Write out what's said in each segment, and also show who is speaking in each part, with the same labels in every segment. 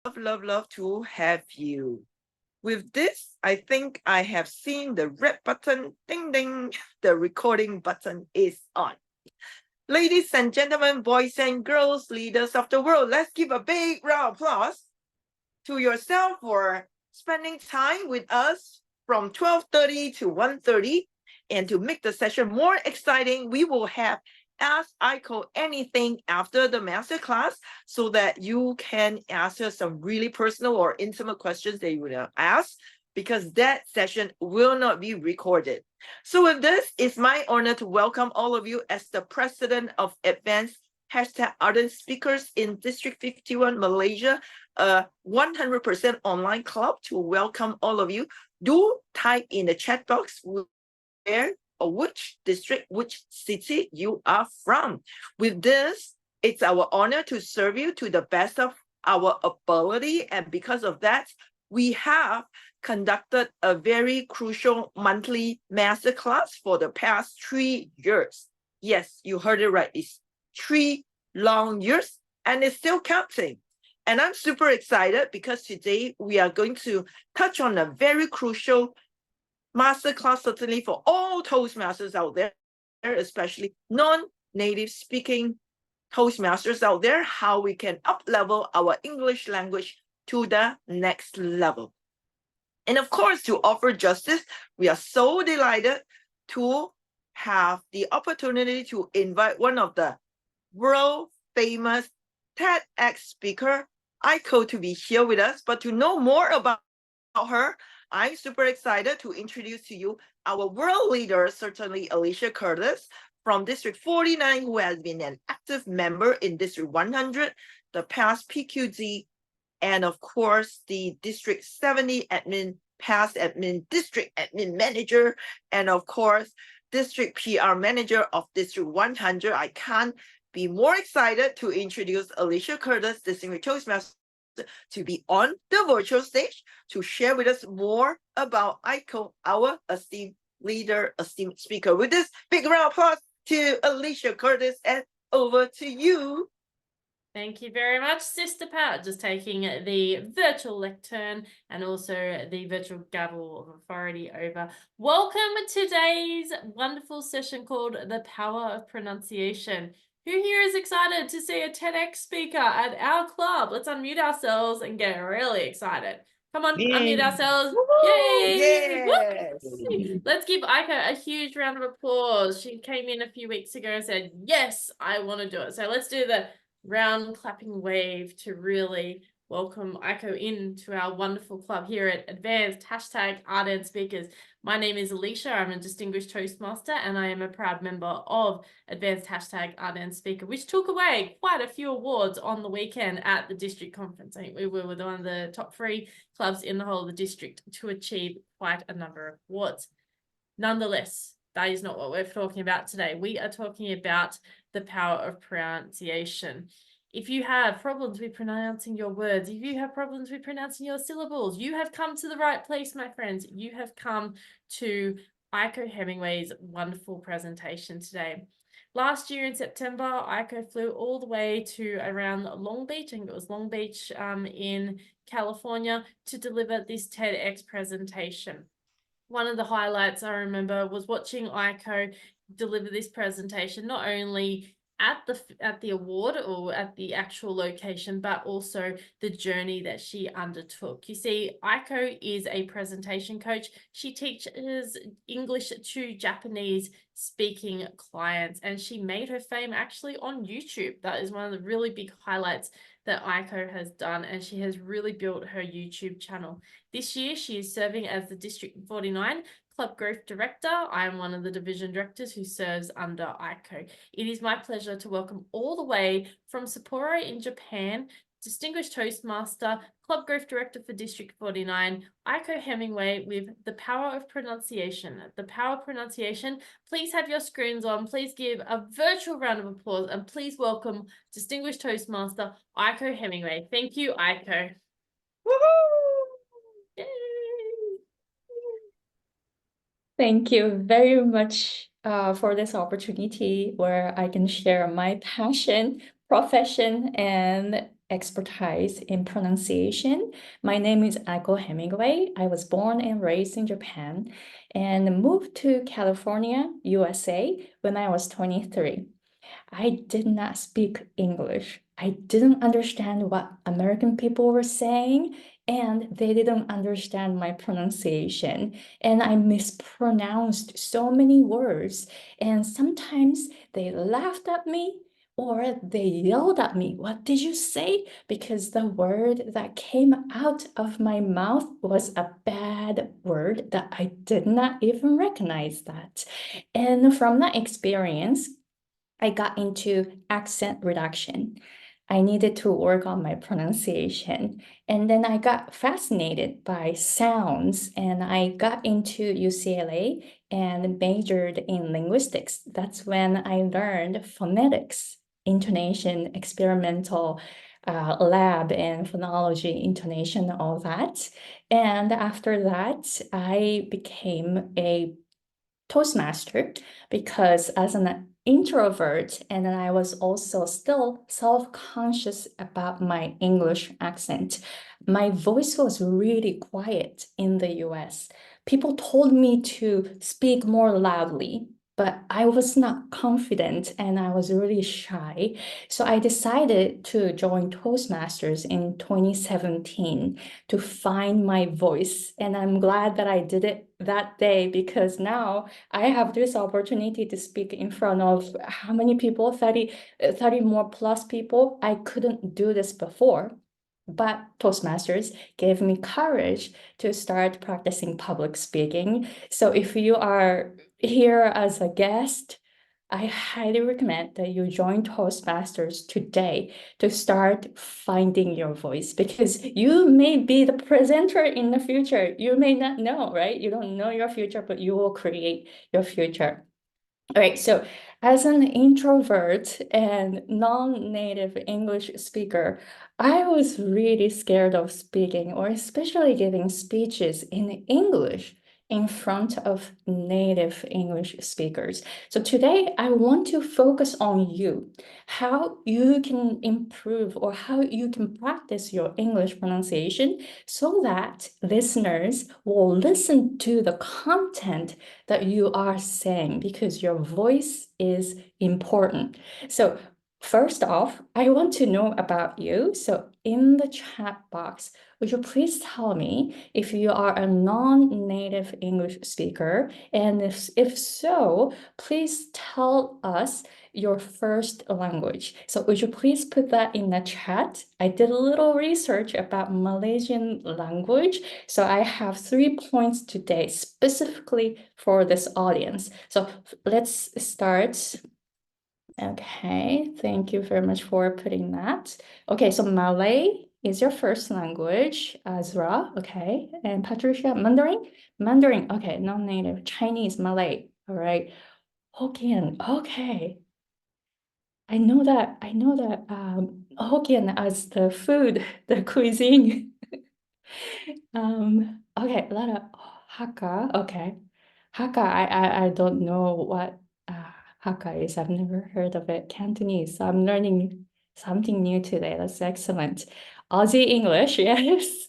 Speaker 1: love to have you. With this, I think I have seen the red button, ding ding, the recording button is on. Ladies and gentlemen, boys and girls, leaders of the world, let's give a big round of applause to yourself for spending time with us from 12:30 to 1:30. And to make the session more exciting, we will have Ask Aiko Anything after the masterclass so that you can ask her some really personal or intimate questions that you would ask, because that session will not be recorded. So with this, it's my honor to welcome all of you as the president of Advanced #ArdentSpeakers in District 51, Malaysia, a 100% online club to welcome all of you. Do type in the chat box where or which district, which city you are from. With this, it's our honor to serve you to the best of our ability. And because of that, we have conducted a very crucial monthly masterclass for the past 3 years. Yes, you heard it right. It's 3 long years and it's still counting. And I'm super excited because today we are going to touch on a very crucial masterclass, certainly for all Toastmasters out there, especially non-native speaking Toastmasters out there, how we can up-level our English language to the next level. And of course, to offer justice, we are so delighted to have the opportunity to invite one of the world famous TEDx speaker, Aiko, to be here with us. But to know more about her, I'm super excited to introduce to you our world leader, certainly Alicia Curtis from District 49, who has been an active member in District 100, the past PQD, and of course, the District 70 admin, past admin, district admin manager, and of course, district PR manager of District 100. I can't be more excited to introduce Alicia Curtis, Distinguished Toastmaster, to be on the virtual stage to share with us more about Aiko, our esteemed leader, esteemed speaker. With this big round of applause to Alicia Curtis, and over to you.
Speaker 2: Thank you very much, Sister Pat, just taking the virtual lectern and also the virtual gavel of authority over. Welcome to today's wonderful session called The Power of Pronunciation. Who here is excited to see a TEDx speaker at our club? Let's unmute ourselves and get really excited. Come on, unmute ourselves. Yay!
Speaker 1: Yes.
Speaker 2: Let's give Aiko a huge round of applause. She came in a few weeks ago and said, yes, I want to do it. So let's do the round clapping wave to really welcome Aiko into our wonderful club here at Advanced #ArdentSpeakers. My name is Alicia. I'm a distinguished Toastmaster and I am a proud member of Advanced #ArdentSpeaker, which took away quite a few awards on the weekend at the district conference. I think we were one of the top 3 clubs in the whole of the district to achieve quite a number of awards. Nonetheless, that is not what we're talking about today. We are talking about the power of pronunciation. If you have problems with pronouncing your words, if you have problems with pronouncing your syllables, you have come to the right place, my friends. You have come to Aiko Hemingway's wonderful presentation today. Last year in September, Aiko flew all the way to around Long Beach, I think it was Long Beach in California, to deliver this TEDx presentation. One of the highlights I remember was watching Aiko deliver this presentation, not only at the award or at the actual location, but also the journey that she undertook. You see, Aiko is a presentation coach. She teaches English to Japanese speaking clients, and she made her fame actually on YouTube. That is one of the really big highlights that Aiko has done, and she has really built her YouTube channel. This year, she is serving as the District 49 Club Growth Director. I am one of the division directors who serves under Aiko. It is my pleasure to welcome all the way from Sapporo in Japan, Distinguished Toastmaster, Club Growth Director for District 49, Aiko Hemingway, with The Power of Pronunciation. The Power of Pronunciation. Please have your screens on. Please give a virtual round of applause and please welcome Distinguished Toastmaster, Aiko Hemingway. Thank you, Aiko.
Speaker 1: Woohoo!
Speaker 2: Yay!
Speaker 3: Thank you very much for this opportunity where I can share my passion, profession, and expertise in pronunciation. My name is Aiko Hemingway. I was born and raised in Japan and moved to California, USA when I was 23. I did not speak English. I didn't understand what American people were saying, and they didn't understand my pronunciation. And I mispronounced so many words. And sometimes they laughed at me or they yelled at me. What did you say? Because the word that came out of my mouth was a bad word that I did not even recognize that. And from that experience, I got into accent reduction. I needed to work on my pronunciation. And then I got fascinated by sounds and I got into UCLA and majored in linguistics. That's when I learned phonetics, intonation, experimental lab and phonology, intonation, all that. And after that, I became a Toastmaster because as an introvert, and then I was also still self-conscious about my English accent. My voice was really quiet in the US. People told me to speak more loudly, but I was not confident and I was really shy. So I decided to join Toastmasters in 2017 to find my voice. And I'm glad that I did it that day because now I have this opportunity to speak in front of how many people? 30 more plus people. I couldn't do this before, but Toastmasters gave me courage to start practicing public speaking. So if you are here as a guest, I highly recommend that you join Toastmasters today to start finding your voice because you may be the presenter in the future. You may not know, right? You don't know your future, but you will create your future. All right, so as an introvert and non-native English speaker, I was really scared of speaking or especially giving speeches in English in front of native English speakers. So today I want to focus on you, how you can improve or how you can practice your English pronunciation so that listeners will listen to the content that you are saying because your voice is important. So first off, I want to know about you. So in the chat box, would you please tell me if you are a non-native English speaker? And if so, please tell us your first language. So would you please put that in the chat? I did a little research about Malaysian language. So I have 3 points today specifically for this audience. So let's start. Okay, thank you very much for putting that. Okay, so Malay is your first language, Azra, okay. And Patricia, Mandarin? Mandarin, okay, non-native. Chinese, Malay, all right. Hokkien, okay. I know that Hokkien as the food, the cuisine. Okay, a lot of Hakka, okay. Hakka, I don't know what Hakka is. I've never heard of it. Cantonese. So I'm learning something new today. That's excellent. Aussie English, yes.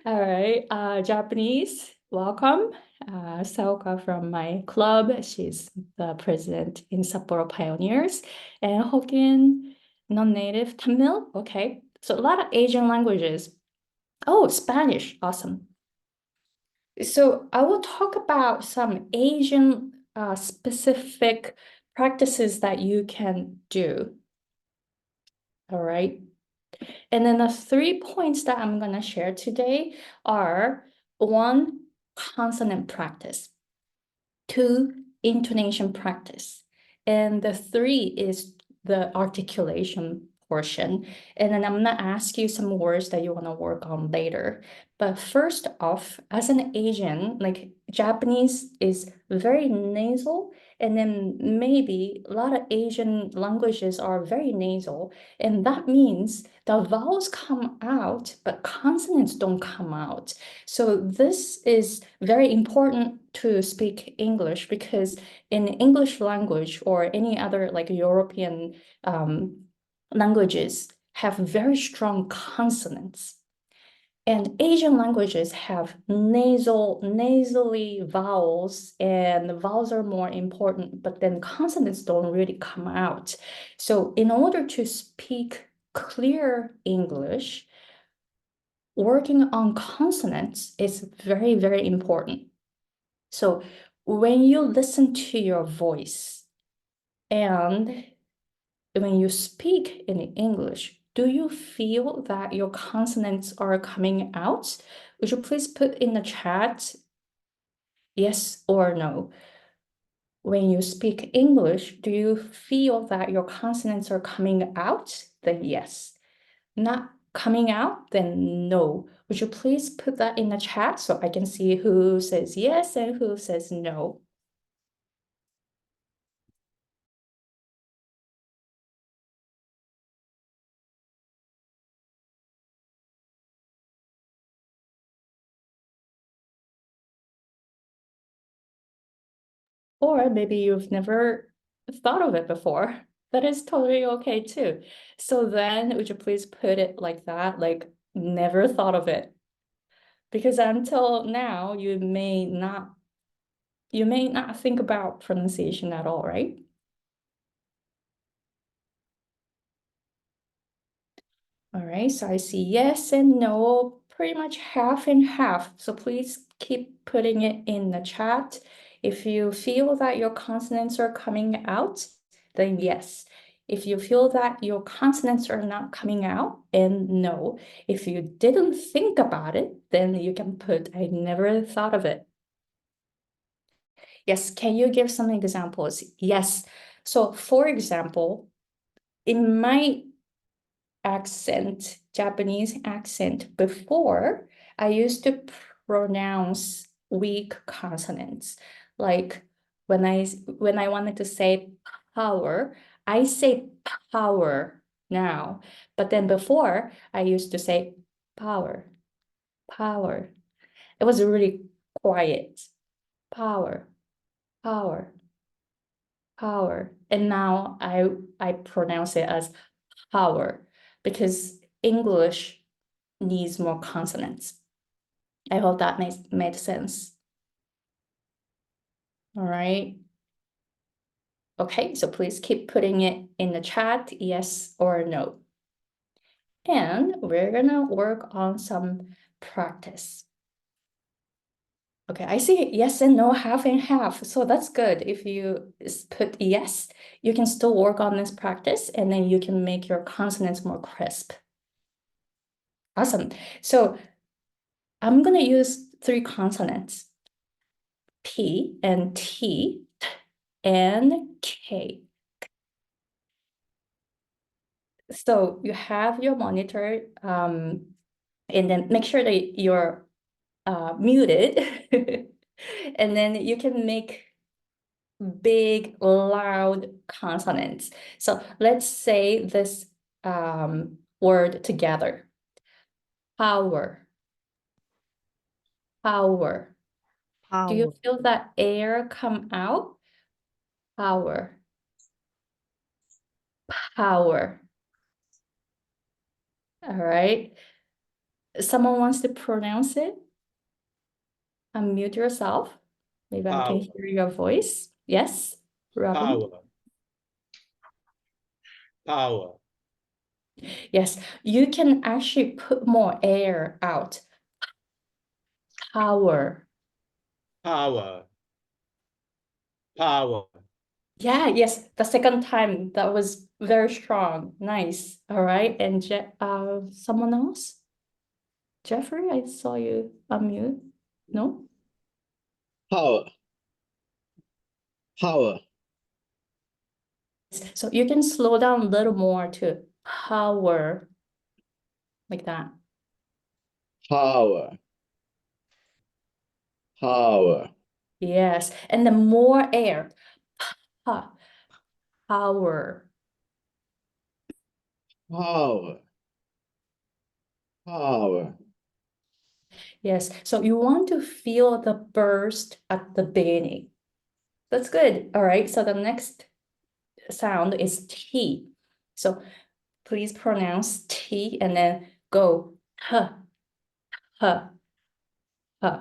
Speaker 3: All right. Japanese, welcome. Saoka from my club. She's the president in Sapporo Pioneers. And Hokkien, non-native Tamil. Okay. So a lot of Asian languages. Oh, Spanish. Awesome. So I will talk about some Asian specific practices that you can do. All right. And then the 3 points that I'm going to share today are 1, consonant practice, 2, intonation practice, and the 3 is the articulation portion. And then I'm going to ask you some words that you want to work on later. But first off, as an Asian, like Japanese is very nasal, and then maybe a lot of Asian languages are very nasal, and that means the vowels come out, but consonants don't come out. So this is very important to speak English because in English language or any other like European languages have very strong consonants. And Asian languages have nasally vowels, and the vowels are more important, but then consonants don't really come out. So in order to speak clear English, working on consonants is very, very important. So when you listen to your voice and when you speak in English, do you feel that your consonants are coming out? Would you please put in the chat yes or no? When you speak English, do you feel that your consonants are coming out? Then yes. Not coming out? Then no. Would you please put that in the chat so I can see who says yes and who says no? Or maybe you've never thought of it before. That is totally okay too. So then would you please put it like that, like never thought of it? Because until now, you may not think about pronunciation at all, right? All right, so I see yes and no, pretty much half and half. So please keep putting it in the chat. If you feel that your consonants are coming out, then yes. If you feel that your consonants are not coming out, and no. If you didn't think about it, then you can put, I never thought of it. Yes, can you give some examples? Yes. So for example, in my accent, Japanese accent before, I used to pronounce weak consonants. Like when I wanted to say power, I say power now. But then before, I used to say power, power. It was really quiet. Power, power, power. And now I pronounce it as power because English needs more consonants. I hope that made sense. All right. Okay, so please keep putting it in the chat, yes or no. And we're gonna work on some practice. Okay, I see yes and no, half and half. So that's good. If you put yes, you can still work on this practice and then you can make your consonants more crisp. Awesome. So I'm gonna use 3 consonants, P and T and K. So you have your monitor, and then make sure that you're muted, and then you can make big, loud consonants. So let's say this word together. Power, power. Do you feel that air come out? Power, power. All right. Someone wants to pronounce it? Unmute yourself. Maybe I can hear your voice. Yes, Robin?
Speaker 4: Power. Power.
Speaker 3: Yes, you can actually put more air out. Power.
Speaker 4: Power. Power.
Speaker 3: Yeah, yes, the second time that was very strong. Nice. All right. And someone else? Jeffrey, I saw you unmute. No?
Speaker 4: Power. Power.
Speaker 3: So you can slow down a little more to power, like that.
Speaker 4: Power. Power.
Speaker 3: Yes, and the more air. Pa, power.
Speaker 4: Power. Power.
Speaker 3: Yes, so you want to feel the burst at the beginning. That's good. All right, so the next sound is T. So please pronounce T and then go H, H, H.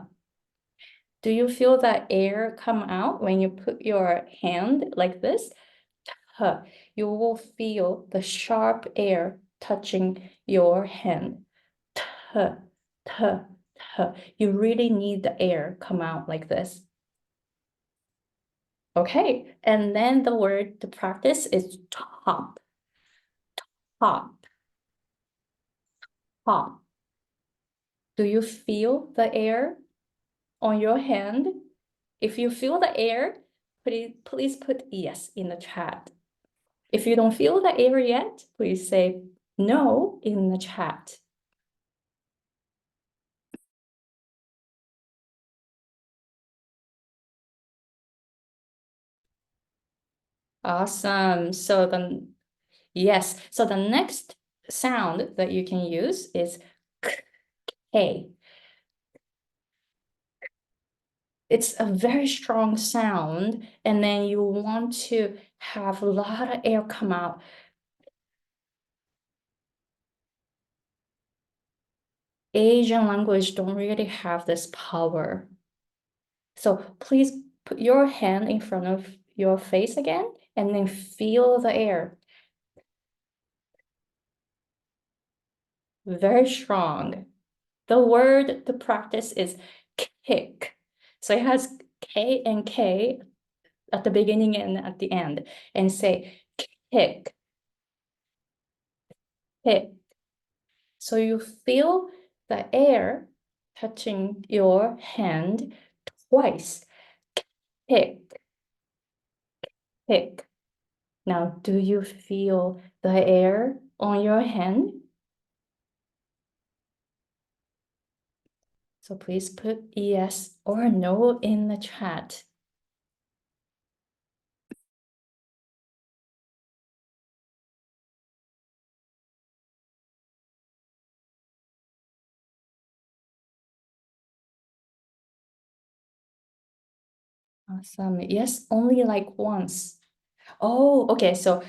Speaker 3: Do you feel that air come out when you put your hand like this? H. You will feel the sharp air touching your hand. T, T, T. You really need the air come out like this. Okay, and then the word to practice is top. Top. Top. Do you feel the air on your hand? If you feel the air, please put yes in the chat. If you don't feel the air yet, please say no in the chat. Awesome. So the next sound that you can use is K. It's a very strong sound, and then you want to have a lot of air come out. Asian language don't really have this power. So please put your hand in front of your face again, and then feel the air. Very strong. The word to practice is kick. So it has K and K at the beginning and at the end, and say kick, kick. So you feel the air touching your hand twice. Kick, kick. Now, do you feel the air on your hand? So please put yes or no in the chat. Awesome. Yes, only like once. Oh, okay. So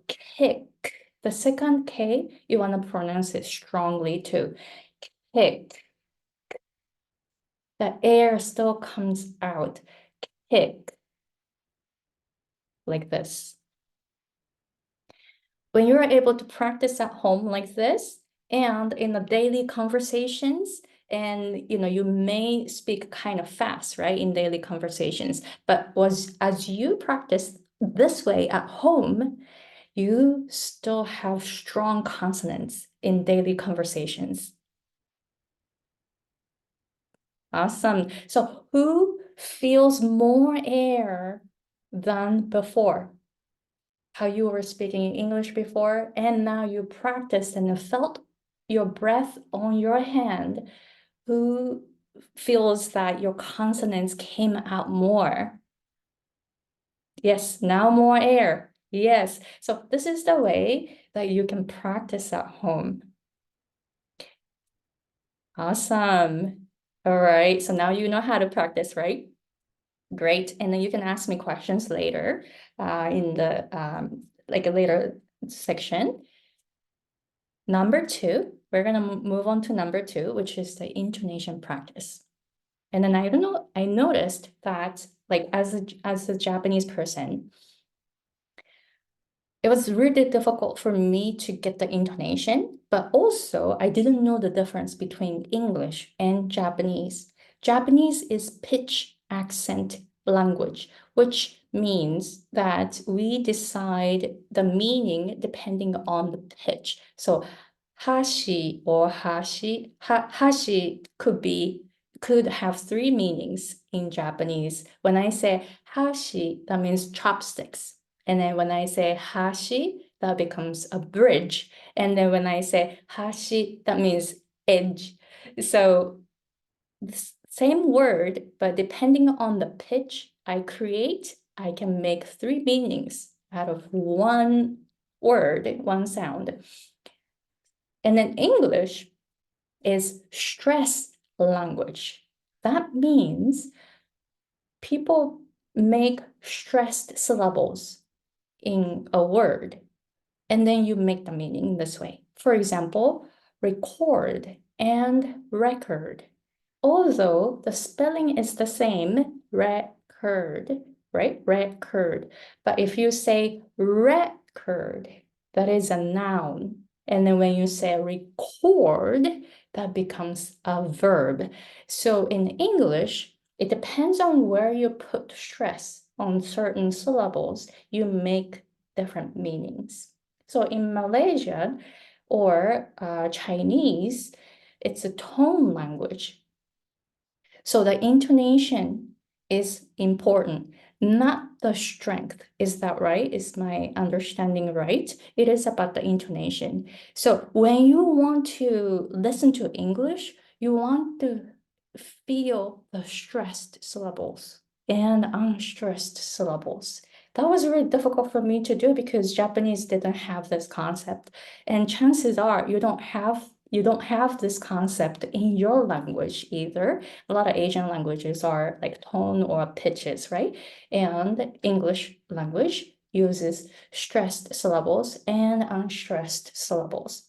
Speaker 3: kick. The second K, you want to pronounce it strongly too. Kick. The air still comes out. Kick. Like this. When you're able to practice at home like this, and in the daily conversations, and you may speak kind of fast, right, in daily conversations, but as you practice this way at home, you still have strong consonants in daily conversations. Awesome. So who feels more air than before? How you were speaking English before, and now you practiced and felt your breath on your hand. Who feels that your consonants came out more? Yes, now more air. Yes. So this is the way that you can practice at home. Awesome. All right. So now you know how to practice, right? Great. And then you can ask me questions later in the like a later section. Number 2, we're gonna move on to number 2, which is the intonation practice. And then I noticed that, like, as a Japanese person, it was really difficult for me to get the intonation, but also I didn't know the difference between English and Japanese. Japanese is pitch accent language, which means that we decide the meaning depending on the pitch. So hashi or hashi could have 3 meanings in Japanese. When I say hashi, that means chopsticks. And then when I say hashi, that becomes a bridge. And then when I say hashi, that means edge. So the same word, but depending on the pitch I create, I can make 3 meanings out of one word, one sound. And then English is stress language. That means people make stressed syllables in a word. And then you make the meaning this way. For example, record and record. Although the spelling is the same, record, right? Record. But if you say record, that is a noun. And then when you say record, that becomes a verb. So in English, it depends on where you put stress on certain syllables, you make different meanings. So in Malaysia or Chinese, it's a tone language. So the intonation is important, not the strength. Is that right? Is my understanding right? It is about the intonation. So when you want to listen to English, you want to feel the stressed syllables and unstressed syllables. That was really difficult for me to do because Japanese didn't have this concept. And chances are you don't have this concept in your language either. A lot of Asian languages are like tone or pitches, right? And English language uses stressed syllables and unstressed syllables.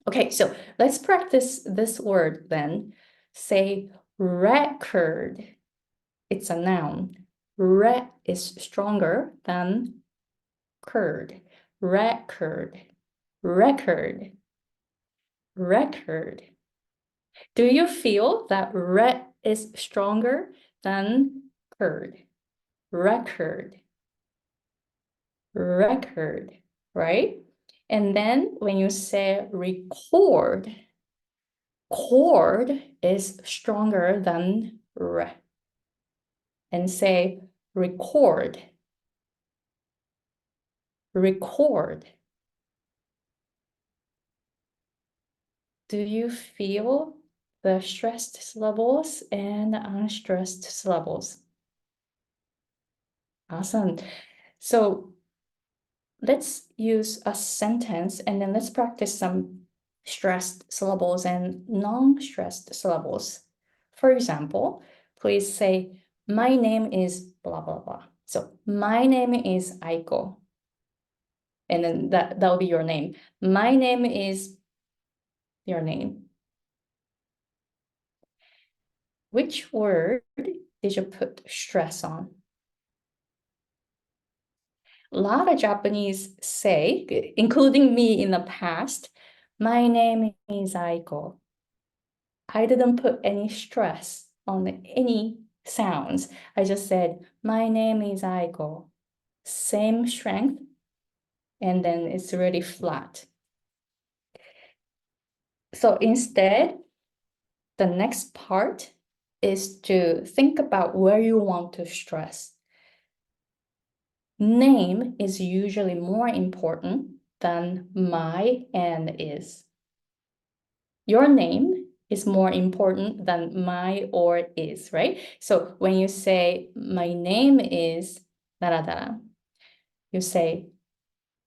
Speaker 3: Okay, so let's practice this word then. Say record. It's a noun. Re is stronger than curd. Record. Record. Record. Do you feel that re is stronger than curd? Record. Record, right? And then when you say record, cord is stronger than re. And say record. Record. Do you feel the stressed syllables and unstressed syllables? Awesome. So let's use a sentence and then let's practice some stressed syllables and non-stressed syllables. For example, please say, my name is blah, blah, blah. So my name is Aiko. And then that'll be your name. My name is your name. Which word did you put stress on? A lot of Japanese say, including me in the past, my name is Aiko. I didn't put any stress on any sounds. I just said, my name is Aiko. Same strength, and then it's really flat. So instead, the next part is to think about where you want to stress. Name is usually more important than my and is. Your name is more important than my or is, right? So when you say, my name is da-da-da, you say,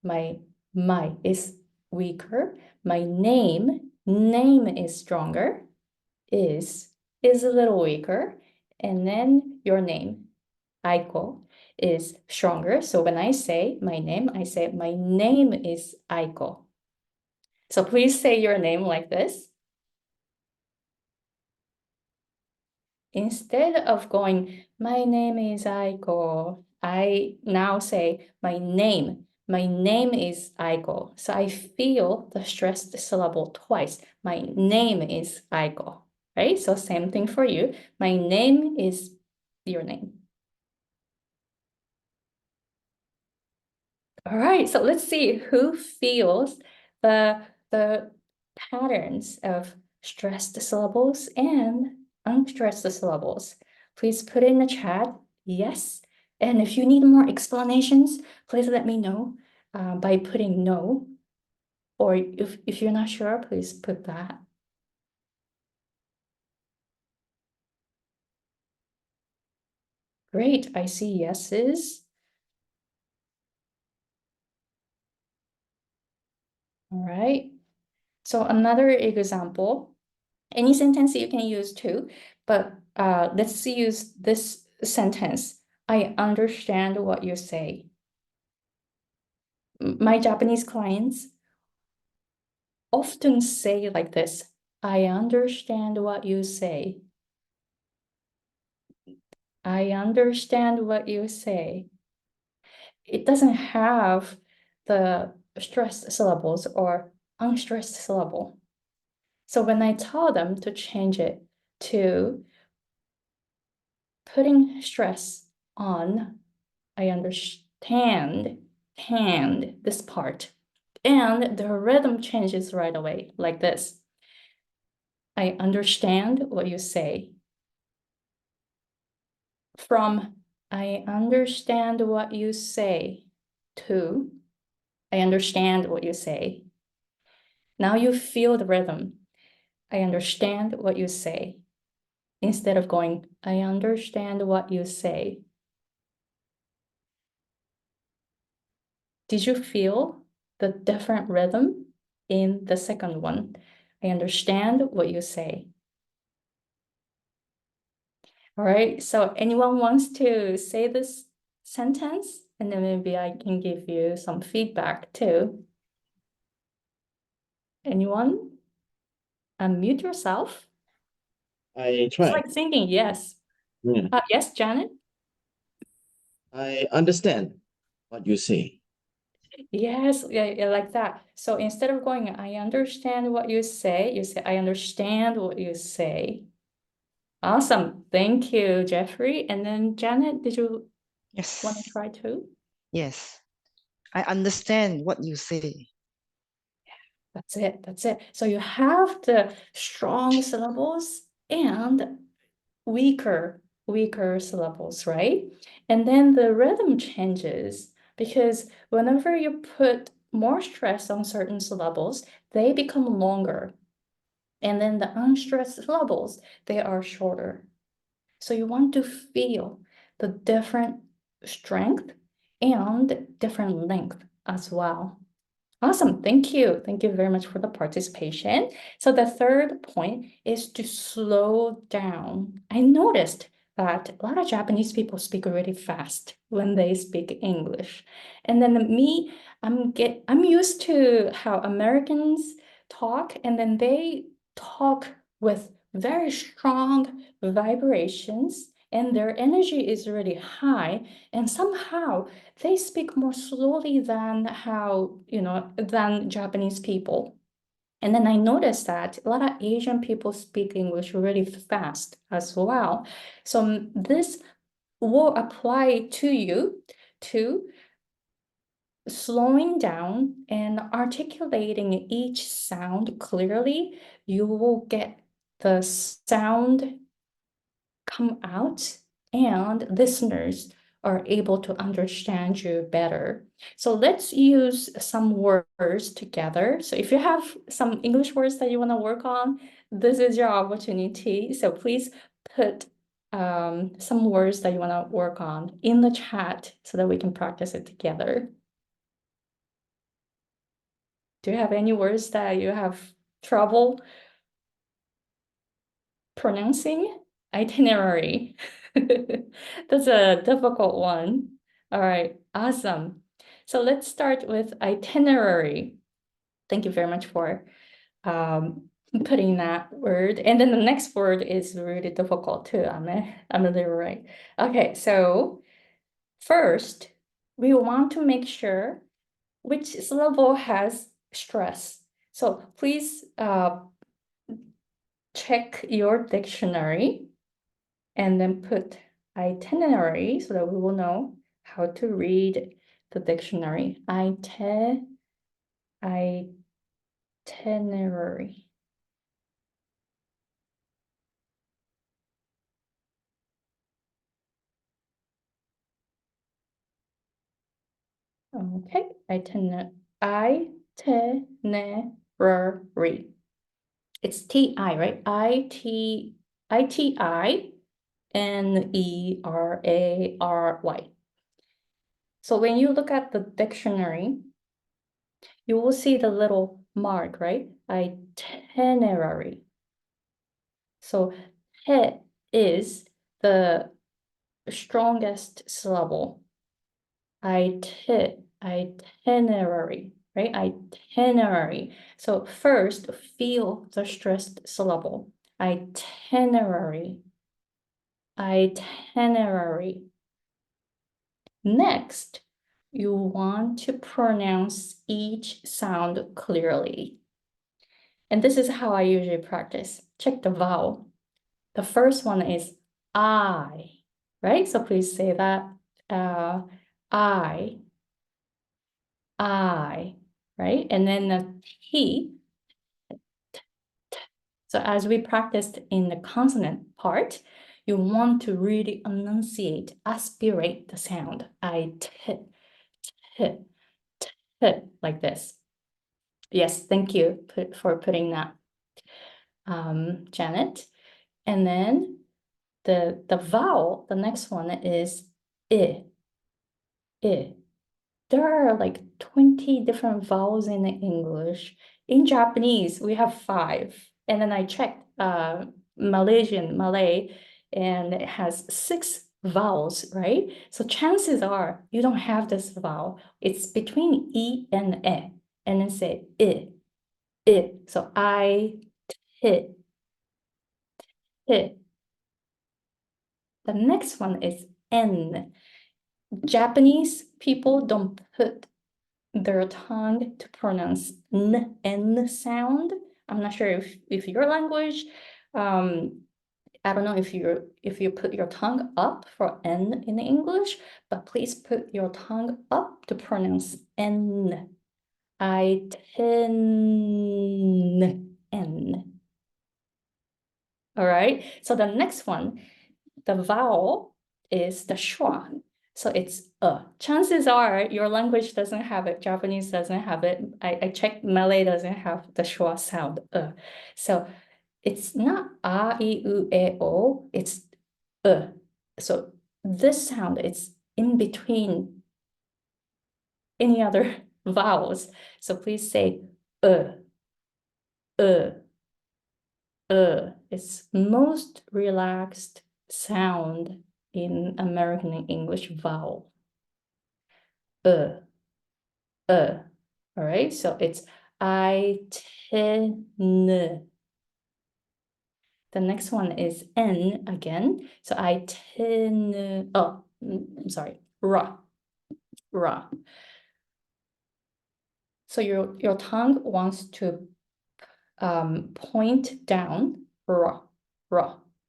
Speaker 3: my is weaker, my name is stronger, is a little weaker, and then your name, Aiko, is stronger. So when I say my name, I say my name is Aiko. So please say your name like this. Instead of going, my name is Aiko, I now say my name. My name is Aiko. So I feel the stressed syllable twice. My name is Aiko, right? So same thing for you. My name is your name. All right, so let's see who feels the patterns of stressed syllables and unstressed syllables. Please put in the chat, yes. And if you need more explanations, please let me know by putting no. Or if you're not sure, please put that. Great, I see yeses. All right, so another example, any sentence you can use too, but let's use this sentence. I understand what you say. my Japanese clients often say like this, I understand what you say. I understand what you say. It doesn't have the stressed syllables or unstressed syllable. So when I tell them to change it to putting stress on, I understand this part, and the rhythm changes right away like this. I understand what you say. From I understand what you say to I understand what you say. Now you feel the rhythm. I understand what you say. Instead of going, I understand what you say. Did you feel the different rhythm in the second one? I understand what you say. All right, so anyone wants to say this sentence? And then maybe I can give you some feedback too. Anyone? Unmute yourself.
Speaker 4: I
Speaker 3: It's
Speaker 4: try.
Speaker 3: like singing, yes.
Speaker 4: Yeah.
Speaker 3: Yes, Janet?
Speaker 4: I understand what you say.
Speaker 3: Yes, yeah, like that. So instead of going, I understand what you say, I understand what you say. Awesome. Thank you, Jeffrey. And then Janet, did you want to
Speaker 5: Yes.
Speaker 3: try too?
Speaker 5: Yes. I understand what you say.
Speaker 3: That's it. That's it. So you have the strong syllables and weaker syllables, right? And then the rhythm changes because whenever you put more stress on certain syllables, they become longer. And then the unstressed syllables, they are shorter. So you want to feel the different strength and different length as well. Awesome, thank you. Thank you very much for the participation. So the third point is to slow down. I noticed that a lot of Japanese people speak really fast when they speak English. And then me, I'm used to how Americans talk, and then they talk with very strong vibrations, and their energy is really high, and somehow they speak more slowly than than Japanese people. And then I noticed that a lot of Asian people speak English really fast as well. So this will apply to you too. Slowing down and articulating each sound clearly, you will get the sound come out and listeners are able to understand you better. So let's use some words together. So if you have some English words that you want to work on, this is your opportunity. So please put some words that you want to work on in the chat so that we can practice it together. Do you have any words that you have trouble pronouncing? Itinerary. That's a difficult one. All right, awesome. So let's start with itinerary. Thank you very much for putting that word. And then the next word is really difficult too. I'm really right. Okay, so first, we want to make sure which syllable has stress. So please check your dictionary and then put itinerary so that we will know how to read the dictionary. Itinerary. Okay, itinerary. It's T-I, right? Itinerary. So when you look at the dictionary, you will see the little mark, right? Itinerary. So he is the strongest syllable. itinerary, right? Itinerary. So first, feel the stressed syllable. Itinerary. Itinerary. Next, you want to pronounce each sound clearly. And this is how I usually practice. Check the vowel. The first one is I, right? So please say that. I, right? And then the T. So as we practiced in the consonant part, you want to really enunciate, aspirate the sound. I, t, like this. Yes, thank you for putting that, Janet. And then the vowel, the next one is I. There are like 20 different vowels in English. In Japanese, we have 5. And then I checked Malay, and it has 6 vowels, right? So chances are you don't have this vowel. It's between E and E. And then say I. So I, T. The next one is N. Japanese people don't put their tongue to pronounce N sound. I'm not sure if your language, I don't know if you put your tongue up for N in English, but please put your tongue up to pronounce N. N. All right, so the next one, the vowel is the schwa. So it's chances are your language doesn't have it, Japanese doesn't have it. I checked, Malay doesn't have the schwa sound. So it's not a, I, u, e, o, it's So this sound, it's in between any other vowels. So please say it's most relaxed sound in American English vowel. All right, so it's I, ten. The next one is N again. So I, ten. Oh, I'm sorry, ra. So your tongue wants to point down, ra,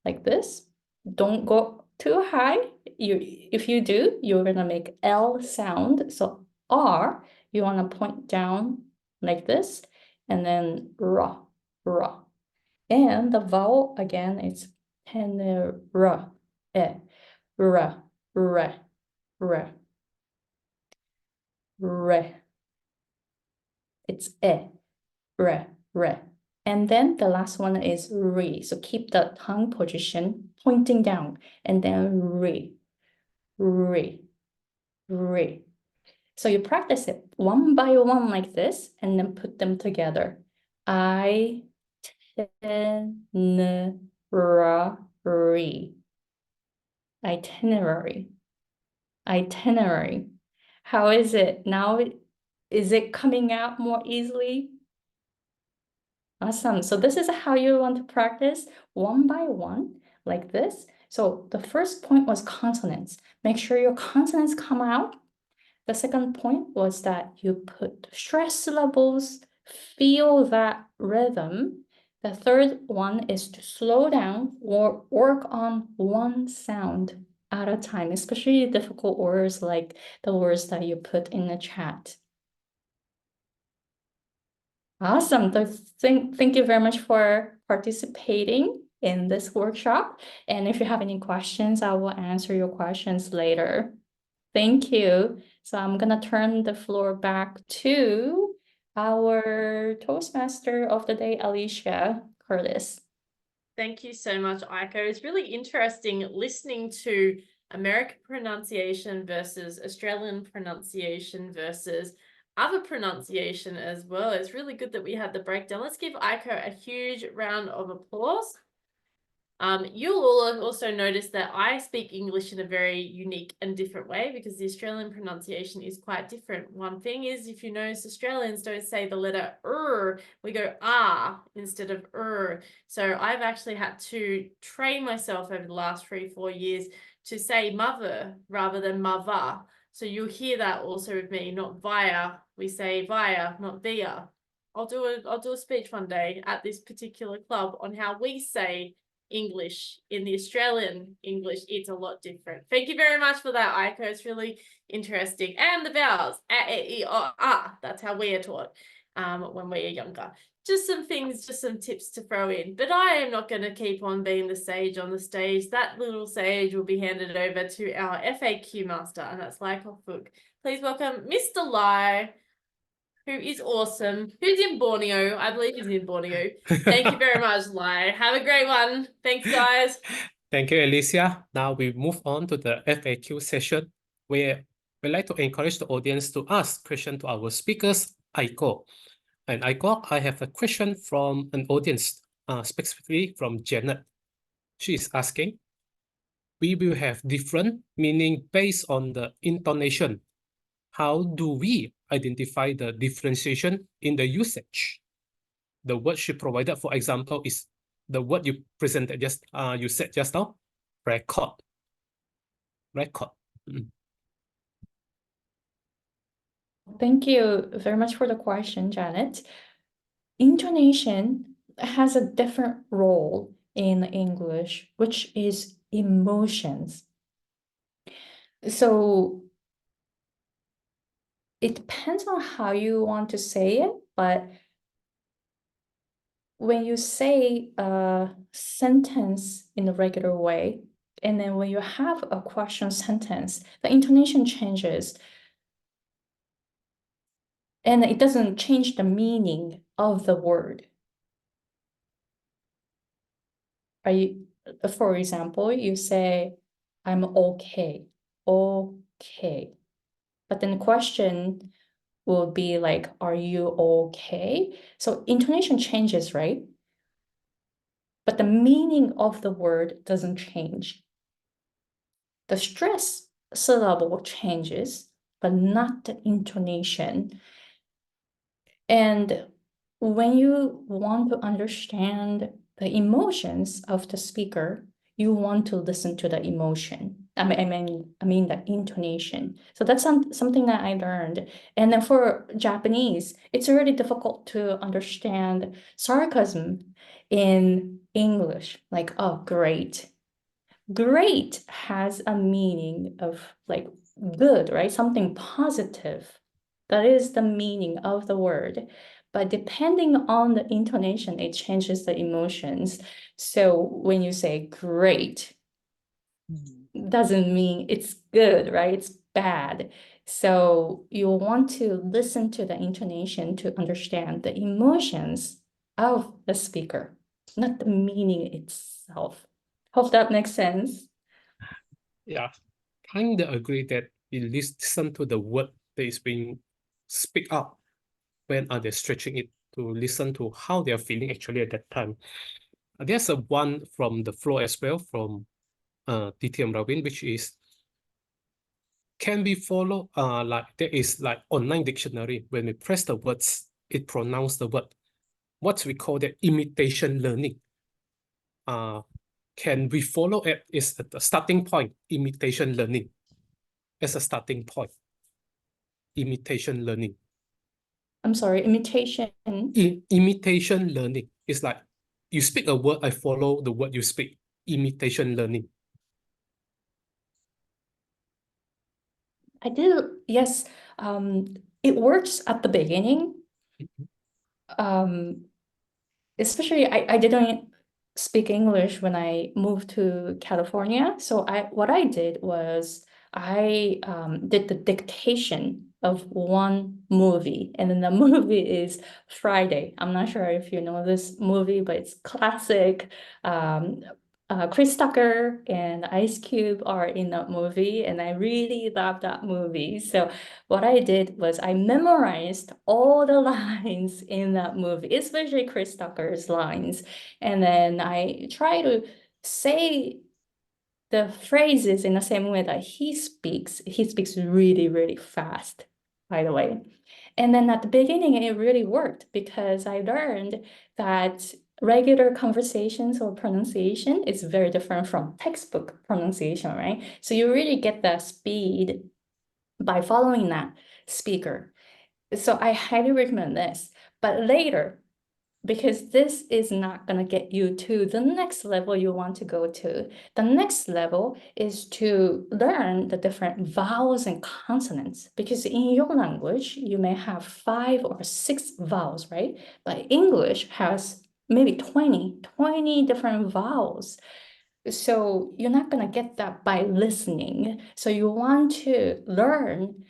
Speaker 3: like this. Don't go too high. If you do, you're gonna make L sound. So R, you wanna point down like this, and then ra. And the vowel again is ra, re. It's re. And then the last one is re. So keep the tongue position pointing down, and then re. So you practice it one by one like this, and then put them together. I, ten, ra, re. Itinerary. How is it now? Is it coming out more easily? Awesome. So this is how you want to practice one by one, like this. So the first point was consonants. Make sure your consonants come out. The second point was that you put stress syllables, feel that rhythm. The third one is to slow down or work on one sound at a time, especially difficult words like the words that you put in the chat. Awesome. Thank you very much for participating in this workshop. And if you have any questions, I will answer your questions later. Thank you. So I'm gonna turn the floor back to our Toastmaster of the day, Alicia Curtis.
Speaker 2: Thank you so much, Aiko. It's really interesting listening to American pronunciation versus Australian pronunciation versus other pronunciation as well. It's really good that we had the breakdown. Let's give Aiko a huge round of applause. You'll all also notice that I speak English in a very unique and different way because the Australian pronunciation is quite different. One thing is, if you notice, Australians don't say the letter we go ah instead of So I've actually had to train myself over the last 3-4 years to say mother rather than mava. So you'll hear that also with me, not via. We say via, not via. I'll do a speech one day at this particular club on how we say English in the Australian English. It's a lot different. Thank you very much for that, Aiko. It's really interesting. And the vowels, that's how we are taught when we are younger. Just some things, just some tips to throw in. But I am not going to keep on being the sage on the stage. That little sage will be handed over to our FAQ master, and that's Lai Kok-Fook. Please welcome Mr. Lai, who is awesome, who's in Borneo. I believe he's in Borneo. Thank you very much, Lai. Have a great one. Thanks, guys.
Speaker 6: Thank you, Alicia. Now we move on to the FAQ session, where we like to encourage the audience to ask questions to our speakers, Aiko. And Aiko, I have a question from an audience, specifically from Janet. She is asking, we will have different meaning based on the intonation. How do we identify the differentiation in the usage? The word she provided, for example, is the word you presented you said just now, record. Record.
Speaker 3: Thank you very much for the question, Janet. Intonation has a different role in English, which is emotions. So it depends on how you want to say it, but when you say a sentence in a regular way, and then when you have a question sentence, the intonation changes. And it doesn't change the meaning of the word. For example, you say, I'm okay, okay. But then the question will be like, are you okay? So intonation changes, right? But the meaning of the word doesn't change. The stress syllable changes, but not the intonation. And when you want to understand the emotions of the speaker, you want to listen to the emotion. I mean the intonation. So that's something that I learned. And then for Japanese, it's really difficult to understand sarcasm in English. Like, oh, great. Great has a meaning of like good, right? Something positive. That is the meaning of the word. But depending on the intonation, it changes the emotions. So when you say great, doesn't mean it's good, right? It's bad. So you want to listen to the intonation to understand the emotions of the speaker, not the meaning itself. Hope that makes sense.
Speaker 6: Yeah, kind of agree that you listen to the word that is being speak up. When are they stretching it to listen to how they are feeling actually at that time? There's a one from the floor as well from DTM Ravin, which is, can we follow like there is like online dictionary, when we press the words, it pronounce the word. What we call the imitation learning. Can we follow it is at the starting point, imitation learning as a starting point. Imitation learning.
Speaker 3: I'm sorry, imitation.
Speaker 6: Imitation learning is like you speak a word, I follow the word you speak. Imitation learning.
Speaker 3: I did, yes. It works at the beginning. Especially I didn't speak English when I moved to California. So what I did was I did the dictation of one movie, and then the movie is Friday. I'm not sure if you know this movie, but it's classic. Chris Tucker and Ice Cube are in that movie, and I really love that movie. So what I did was I memorized all the lines in that movie, especially Chris Tucker's lines. And then I try to say the phrases in the same way that he speaks. He speaks really, really fast, by the way. And then at the beginning, it really worked because I learned that regular conversations or pronunciation is very different from textbook pronunciation, right? So you really get that speed by following that speaker. So I highly recommend this. But later, because this is not going to get you to the next level you want to go to. The next level is to learn the different vowels and consonants, because in your language, you may have 5 or 6 vowels, right? But English has maybe 20 different vowels. So you're not going to get that by listening. So you want to learn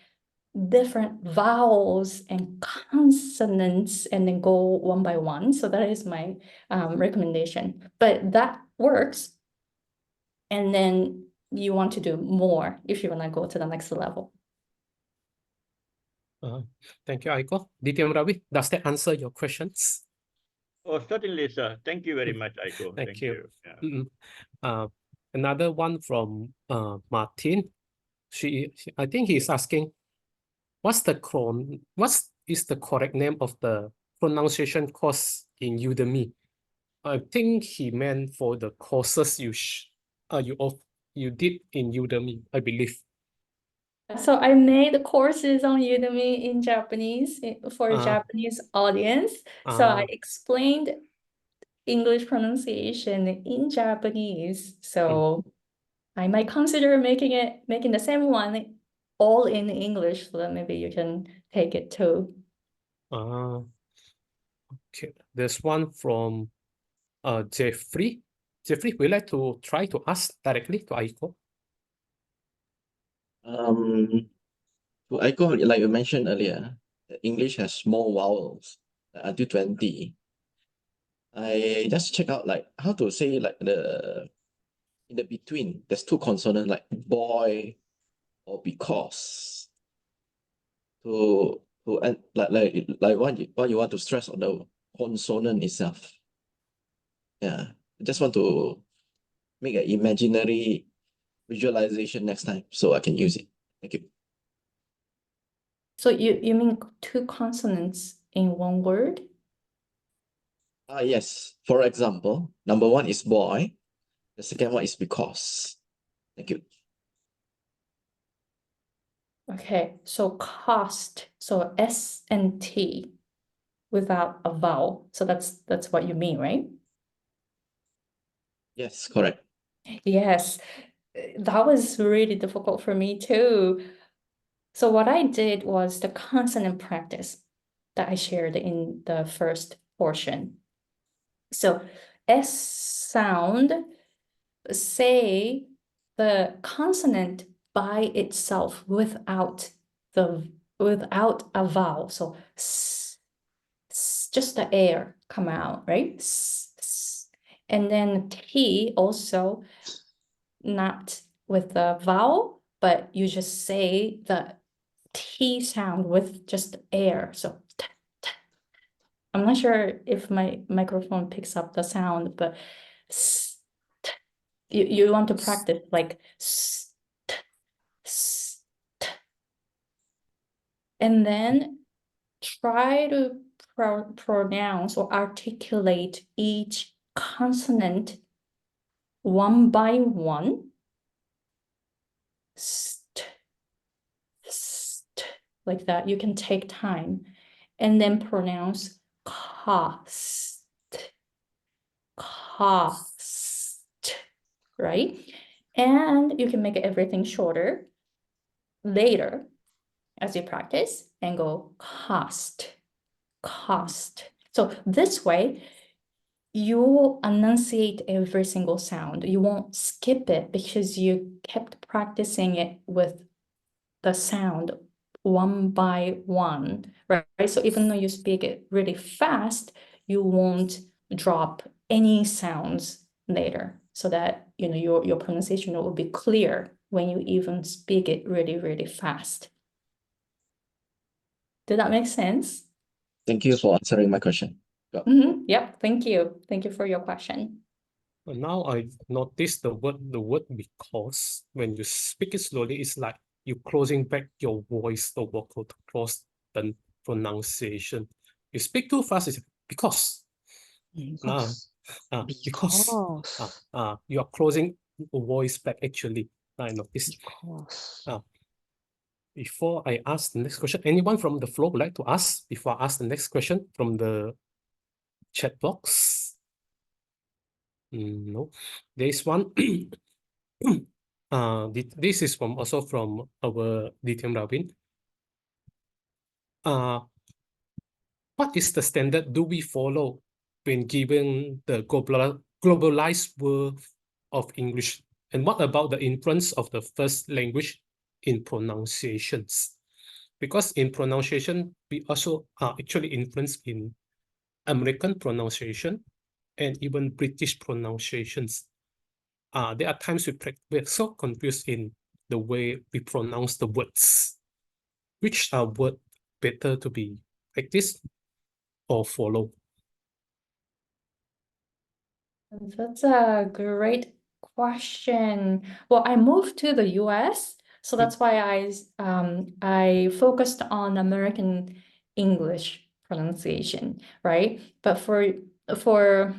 Speaker 3: different vowels and consonants and then go one by one. So that is my recommendation. But that works. And then you want to do more if you want to go to the next level.
Speaker 6: Thank you, Aiko. DTM Ravi, does that answer your questions?
Speaker 7: Oh, certainly, sir. Thank you very much, Aiko.
Speaker 6: Thank you.
Speaker 7: Yeah.
Speaker 6: Another one from Martin. I think he's asking, what is the correct name of the pronunciation course in Udemy? I think he meant for the courses you did in Udemy, I believe.
Speaker 3: So I made courses on Udemy in Japanese for a Japanese audience. So I explained English pronunciation in Japanese. So I might consider making the same one all in English, so that maybe you can take it too.
Speaker 6: Okay. There's one from Jeffrey. Jeffrey, would you like to try to ask directly to Aiko?
Speaker 4: To Aiko, like you mentioned earlier, English has more vowels until 20. I just check out like how to say like in the between. There's 2 consonants like boy or because. And like what you want to stress on the consonant itself. Yeah, I just want to make an imaginary visualization next time so I can use it. Thank you.
Speaker 3: So you mean 2 consonants in one word?
Speaker 4: Yes. For example, number 1 is boy. The second one is because. Thank you.
Speaker 3: Okay, so cost, so S and T without a vowel. So that's what you mean, right?
Speaker 4: Yes, correct.
Speaker 3: Yes, that was really difficult for me too. So what I did was the consonant practice that I shared in the first portion. So S sound, say the consonant by itself without a vowel. So just the air come out, right? And then T also not with the vowel, but you just say the T sound with just air. So I'm not sure if my microphone picks up the sound, but you want to practice like and then try to pronounce or articulate each consonant one by one. Like that. You can take time and then pronounce cost, right? And you can make everything shorter later as you practice and go cost. So this way, you enunciate every single sound. You won't skip it because you kept practicing it with the sound one by one, right? So even though you speak it really fast, you won't drop any sounds later, so that your pronunciation will be clear when you even speak it really, really fast. Did that make sense?
Speaker 4: Thank you for answering my question.
Speaker 3: Yep, thank you. Thank you for your question.
Speaker 6: Now I notice the word because when you speak it slowly, it's like you closing back your voice to vocal across the pronunciation. You speak too fast, it's because. Now, because you are closing your voice back actually. I noticed. Before I ask the next question, anyone from the floor would like to ask before I ask the next question from the chat box? No, there is one. This is also from our DTM Robin. What is the standard do we follow when given the globalized world of English? And what about the influence of the first language in pronunciations? Because in pronunciation, we also are actually influenced in American pronunciation and even British pronunciations. There are times we're so confused in the way we pronounce the words. Which are word better to be practiced or follow?
Speaker 3: That's a great question. Well, I moved to the US, so that's why I focused on American English pronunciation, right? But for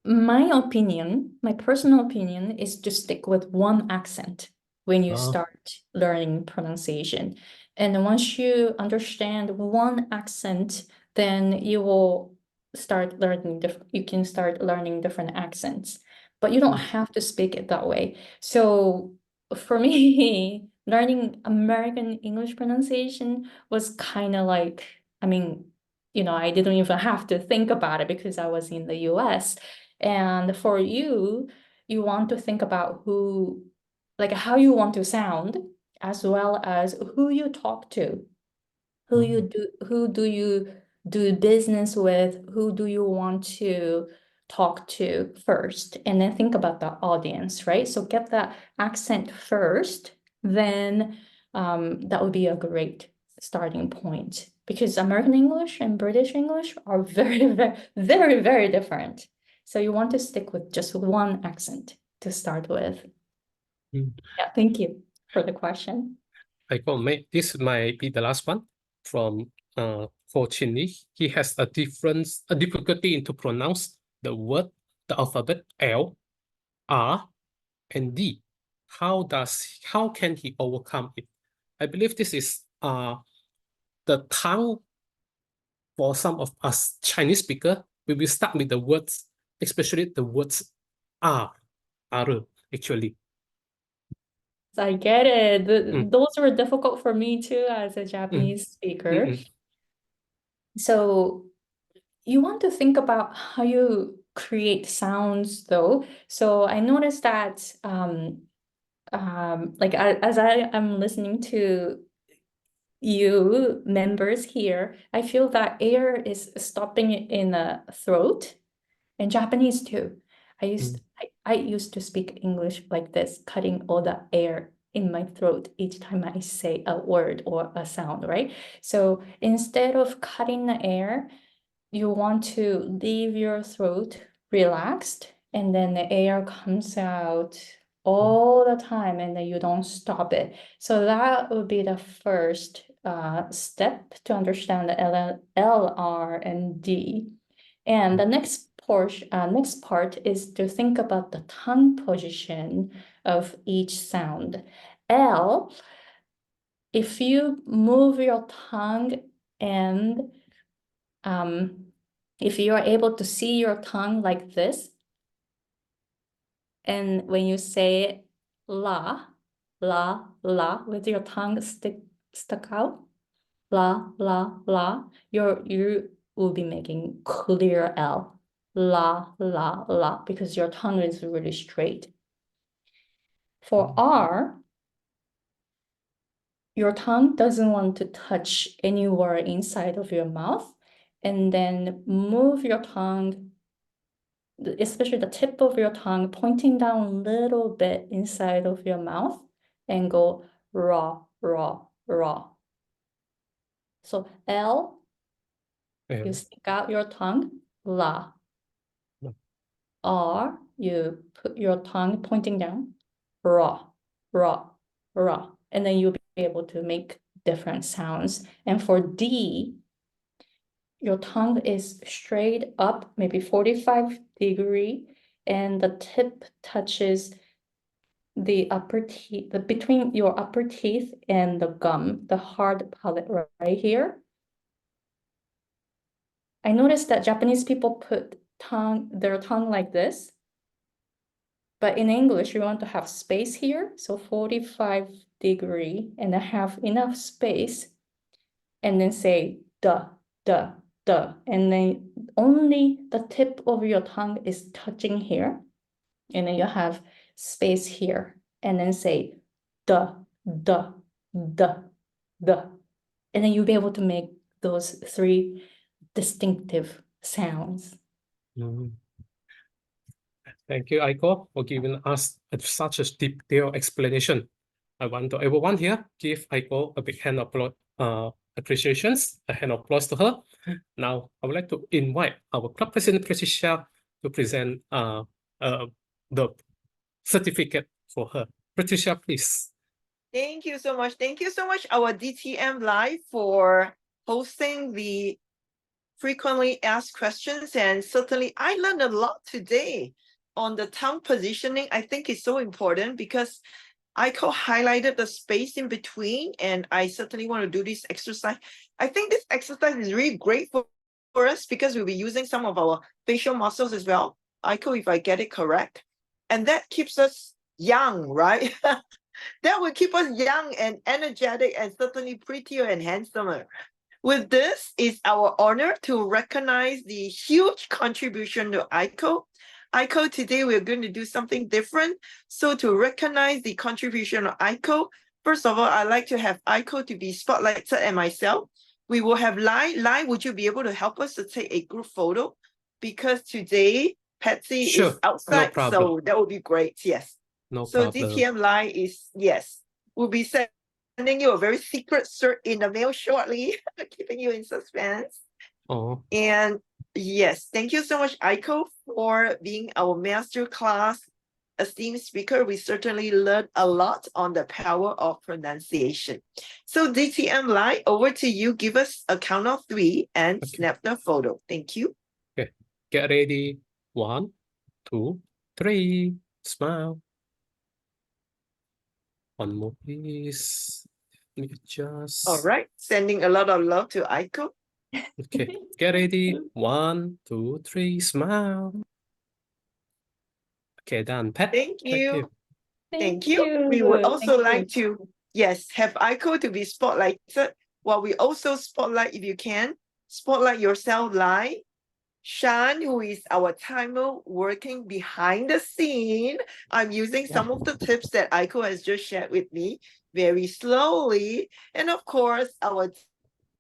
Speaker 3: my opinion, my personal opinion is to stick with one accent when you start learning pronunciation. And once you understand one accent, then you will start learning you can start learning different accents, but you don't have to speak it that way. So for me, learning American English pronunciation was kind of like, I mean, you know, I didn't even have to think about it because I was in the US. And for you, you want to think about who, like how you want to sound, as well as who you talk to, who do you do business with, who do you want to talk to first, and then think about the audience, right? So get that accent first, then that would be a great starting point, because American English and British English are very, very, very, very different. So you want to stick with just one accent to start with. Yeah, thank you for the question.
Speaker 6: This might be the last one from Ho Chin Lee. He has a difficulty to pronounce the the alphabet L, R, and D. How can he overcome it? I believe this is the tongue for some of us Chinese speaker. We will start with the words, especially the words R, actually.
Speaker 3: I get it. Those were difficult for me too as a Japanese speaker. So you want to think about how you create sounds though. So I noticed that like as I am listening to you members here, I feel that air is stopping in the throat, and Japanese too. I used to speak English like this, cutting all the air in my throat each time I say a word or a sound, right? So instead of cutting the air, you want to leave your throat relaxed, and then the air comes out all the time, and then you don't stop it. So that would be the first step to understand the L, R, and D. And the next part is to think about the tongue position of each sound. L, if you move your tongue and if you are able to see your tongue like this, and when you say la, la, la, with your tongue stuck out, la, la, la, you will be making clear L, la, la, la, because your tongue is really straight. For R, your tongue doesn't want to touch anywhere inside of your mouth, and then move your tongue, especially the tip of your tongue, pointing down a little bit inside of your mouth, and go raw, raw, raw. So L, you stick out your tongue, la. R, you put your tongue pointing down. Raw, raw, raw. And then you'll be able to make different sounds. And for D, your tongue is straight up, maybe 45-degree, and the tip touches the upper teeth, between your upper teeth and the gum, the hard palate right here. I noticed that Japanese people put their tongue like this, but in English, you want to have space here, so 45-degree, and have enough space, and then say duh, duh, duh, and then only the tip of your tongue is touching here, and then you have space here, and then say duh, duh, duh, duh, and then you'll be able to make those 3 distinctive sounds.
Speaker 6: Thank you, Aiko, for giving us such a detailed explanation. I want to everyone here give Aiko a big hand of appreciations, a hand of applause to her. Now, I would like to invite our club president, Patricia, to present the certificate for her. Patricia, please.
Speaker 1: Thank you so much. Thank you so much, our DTM Live, for hosting the frequently asked questions. And certainly I learned a lot today on the tongue positioning. I think it's so important because Aiko highlighted the space in between, and I certainly want to do this exercise. I think this exercise is really great for us because we'll be using some of our facial muscles as well. Aiko, if I get it correct. And that keeps us young, right? That will keep us young and energetic and certainly prettier and handsomer. With this, it's our honor to recognize the huge contribution to Aiko. Aiko, today we're going to do something different. So to recognize the contribution of Aiko, first of all, I'd like to have Aiko to be spotlighted and myself. We will have Lai. Lai, would you be able to help us to take a group photo? Because today, Patsy is outside, so that would be great. Yes.
Speaker 6: No
Speaker 1: so
Speaker 6: problem.
Speaker 1: DTM Lai is, yes, we'll be sending you a very secret cert in the mail shortly, keeping you in suspense.
Speaker 6: Oh.
Speaker 1: And yes, thank you so much, Aiko, for being our master class esteemed speaker. We certainly learned a lot on the power of pronunciation. So DTM Lai, over to you. Give us a count of 3 and snap the photo. Thank you.
Speaker 6: Okay, get ready. 1, 2, 3. Smile. One more, please. Let me adjust.
Speaker 1: All right, sending a lot of love to Aiko.
Speaker 6: Okay, get ready. 1, 2, 3. Smile. Okay, done. Pat.
Speaker 1: Thank you.
Speaker 3: Thank
Speaker 1: you.
Speaker 3: you.
Speaker 1: We would also
Speaker 3: Thank
Speaker 1: like
Speaker 3: you.
Speaker 1: to, yes, have Aiko to be spotlighted, while we also spotlight, if you can, spotlight yourself, Lai. Shan, who is our timer working behind the scene. I'm using some of the tips that Aiko has just shared with me very slowly. And of course, our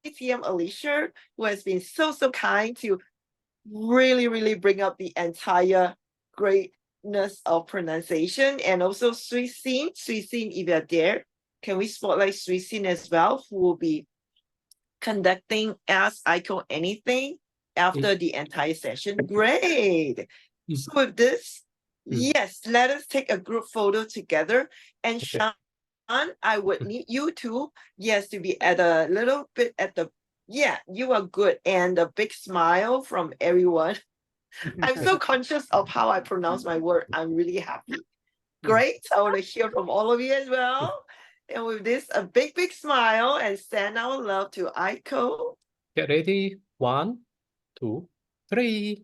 Speaker 1: DTM Alicia, who has been so kind to really bring up the entire greatness of pronunciation. And also Sui Sin, if you're there, can we spotlight Sui Sin as well, who will be conducting Ask Aiko Anything after the entire session. Great. So with this, yes, let us take a group photo together. And Sean, I would need you to, yes, to be at a little bit at the, yeah, you are good. And a big smile from everyone. I'm so conscious of how I pronounce my word. I'm really happy. Great. I want to hear from all of you as well. And with this, a big smile and send our love to Aiko.
Speaker 6: Get ready. 1, 2, 3.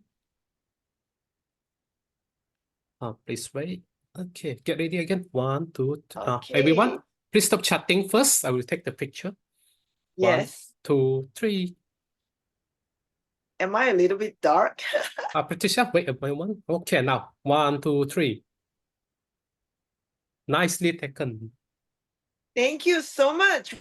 Speaker 6: Please wait. Okay, get ready again. 1, 2, 3.
Speaker 1: Okay.
Speaker 6: Everyone, please stop chatting first. I will take the picture.
Speaker 1: Yes.
Speaker 6: 1, 2, 3.
Speaker 1: Am I a little bit dark?
Speaker 6: Patricia, wait a moment. Okay, now 1, 2, 3. Nicely taken.
Speaker 1: Thank you so much.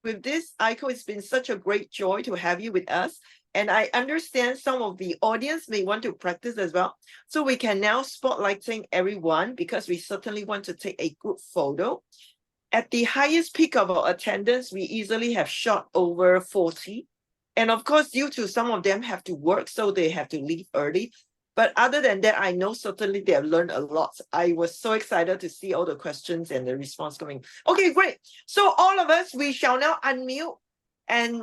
Speaker 1: With this, Aiko, it's been such a great joy to have you with us. And I understand some of the audience may want to practice as well. So we can now spotlighting everyone because we certainly want to take a group photo. At the highest peak of our attendance, we easily have shot over 40. And of course, due to some of them have to work, so they have to leave early. But other than that, I know certainly they have learned a lot. I was so excited to see all the questions and the response coming. Okay, great. So all of us, we shall now unmute and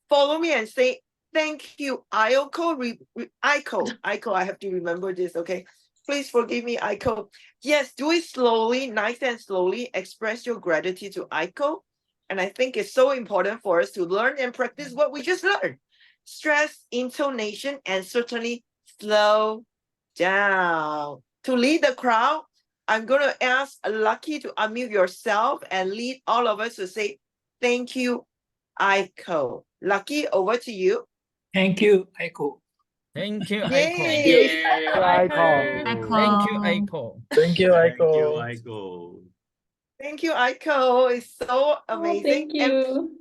Speaker 1: follow me and say, thank you, Aiko. Aiko, I have to remember this, okay? Please forgive me, Aiko. Yes, do it slowly, nice and slowly. Express your gratitude to Aiko. And I think it's so important for us to learn and practice what we just learned. Stress, intonation, and certainly slow down. To lead the crowd, I'm going to ask Lucky to unmute yourself and lead all of us to say, thank you, Aiko. Lucky, over to you.
Speaker 8: Thank you, Aiko.
Speaker 9: Thank you,
Speaker 1: Yay.
Speaker 9: Aiko.
Speaker 2: Thank you,
Speaker 7: Aiko.
Speaker 9: Thank you, Aiko.
Speaker 8: Thank you,
Speaker 7: Thank you,
Speaker 8: Aiko.
Speaker 7: Aiko.
Speaker 1: Thank you, Aiko. It's so amazing.
Speaker 3: Thank you.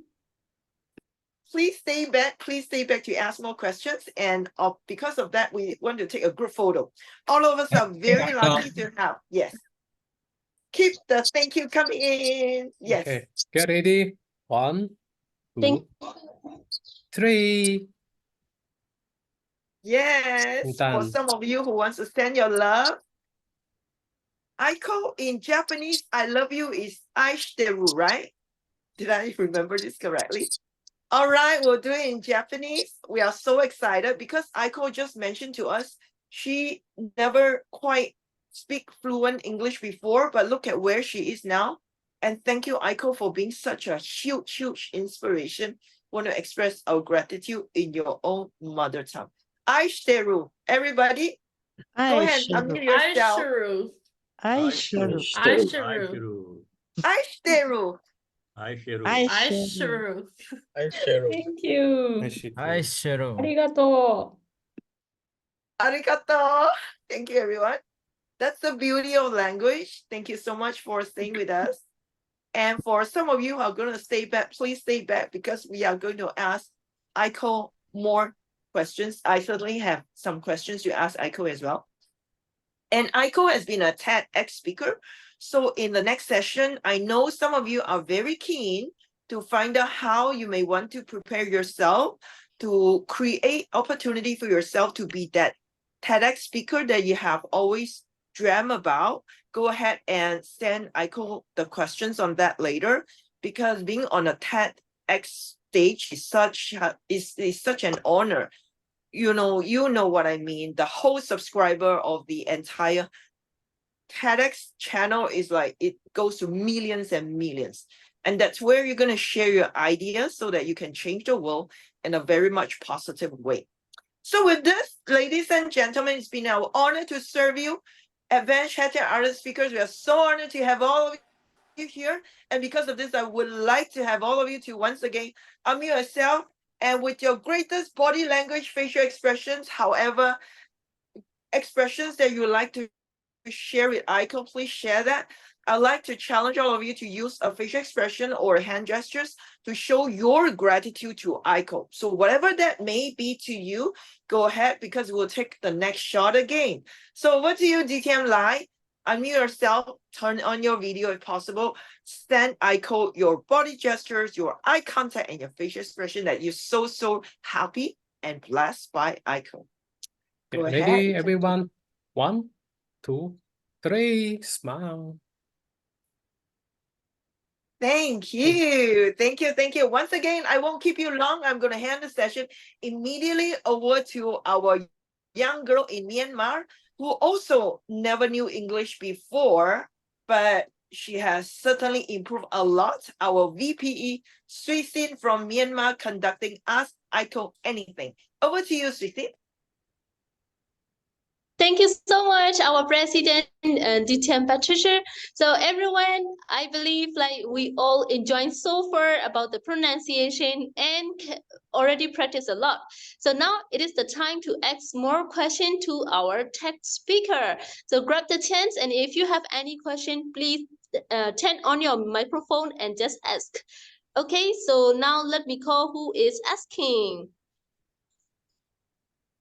Speaker 1: Please stay back. Please stay back to ask more questions. And because of that, we want to take a group photo. All of us are very lucky to have. Yes. Keep the thank you coming in. Yes.
Speaker 6: Okay, get ready. 1, 2,
Speaker 3: Thank-
Speaker 6: 3.
Speaker 1: Yes. For
Speaker 6: Done.
Speaker 1: some of you who wants to send your love. Aiko in Japanese, I love you is aishiteru, right? Did I remember this correctly? All right, we'll do it in Japanese. We are so excited because Aiko just mentioned to us, she never quite speak fluent English before, but look at where she is now. And thank you, Aiko, for being such a huge, huge inspiration. Want to express our gratitude in your own mother tongue. Aishiteru, everybody, go ahead, unmute yourself.
Speaker 2: Aishiru.
Speaker 7: Aishiru.
Speaker 1: Aishiteru.
Speaker 7: Aishiru.
Speaker 2: Aishiru.
Speaker 3: Thank you.
Speaker 9: Aishiru.
Speaker 3: Arigato.
Speaker 1: Arigato. Thank you, everyone. That's the beauty of language. Thank you so much for staying with us. And for some of you who are going to stay back, please stay back because we are going to ask Aiko more questions. I certainly have some questions to ask Aiko as well. And Aiko has been a TEDx speaker. So in the next session, I know some of you are very keen to find out how you may want to prepare yourself to create opportunity for yourself to be that TEDx speaker that you have always dreamt about. Go ahead and send Aiko the questions on that later, because being on a TEDx stage is such an honor. You know what I mean. The whole subscriber of the entire TEDx channel is like, it goes to millions and millions. And that's where you're going to share your ideas so that you can change the world in a very much positive way. So with this, ladies and gentlemen, it's been our honor to serve you. Advanced Chatting Ardent Speakers, we are so honored to have all of you here. And because of this, I would like to have all of you to once again unmute yourself and with your greatest body language, facial expressions, however, expressions that you would like to share with Aiko, please share that. I'd like to challenge all of you to use a facial expression or hand gestures to show your gratitude to Aiko. So whatever that may be to you, go ahead, because we'll take the next shot again. So over to you, DTM Live. Unmute yourself, turn on your video if possible. Send Aiko your body gestures, your eye contact, and your facial expression that you're so happy and blessed by Aiko. Go
Speaker 6: Get
Speaker 1: ahead.
Speaker 6: ready, everyone. 1, 2, 3. Smile.
Speaker 1: Thank you. Thank you. Once again, I won't keep you long. I'm going to hand the session immediately over to our young girl in Myanmar who also never knew English before, but she has certainly improved a lot. Our VPE, Suisin from Myanmar, conducting Ask Aiko Anything. Over to you, Suisin.
Speaker 10: Thank you so much, our president, DTM Patricia. So everyone, I believe like we all enjoyed so far about the pronunciation and already practice a lot. So now it is the time to ask more questions to our tech speaker. So grab the chance, and if you have any question, please turn on your microphone and just ask. Okay, so now let me call who is asking.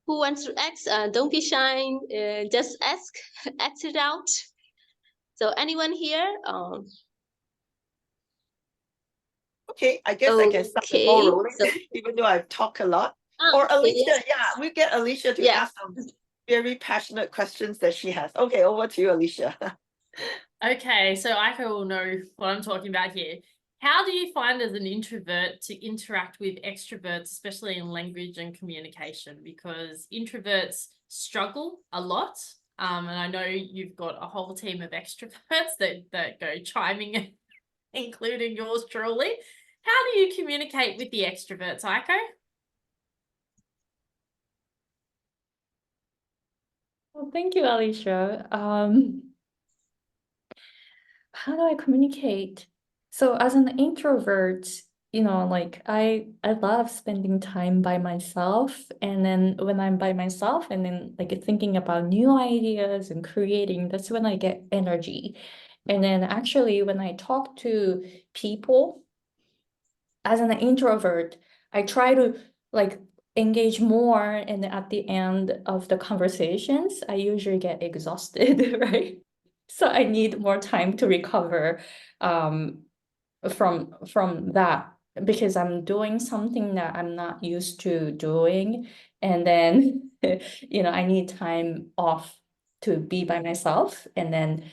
Speaker 10: Who wants to ask? Don't be shy. Just ask. Ask it out. So anyone here?
Speaker 1: Okay, I guess I can start the ball rolling,
Speaker 10: so,
Speaker 1: even though I've talked a lot. Or Alicia, yeah, we get Alicia to ask them. very passionate questions that she has. Okay, over to you, Alicia.
Speaker 2: Okay, so Aiko will know what I'm talking about here. How do you find as an introvert to interact with extroverts, especially in language and communication? Because introverts struggle a lot. And I know you've got a whole team of extroverts that go chiming in, including yours truly. How do you communicate with the extroverts, Aiko?
Speaker 3: Well, thank you, Alicia. How do I communicate? So as an introvert, like I love spending time by myself. And then when I'm by myself and then like thinking about new ideas and creating, that's when I get energy. And then actually when I talk to people as an introvert, I try to like engage more, and at the end of the conversations, I usually get exhausted, right? So I need more time to recover from that, because I'm doing something that I'm not used to doing. And then, I need time off to be by myself. And then,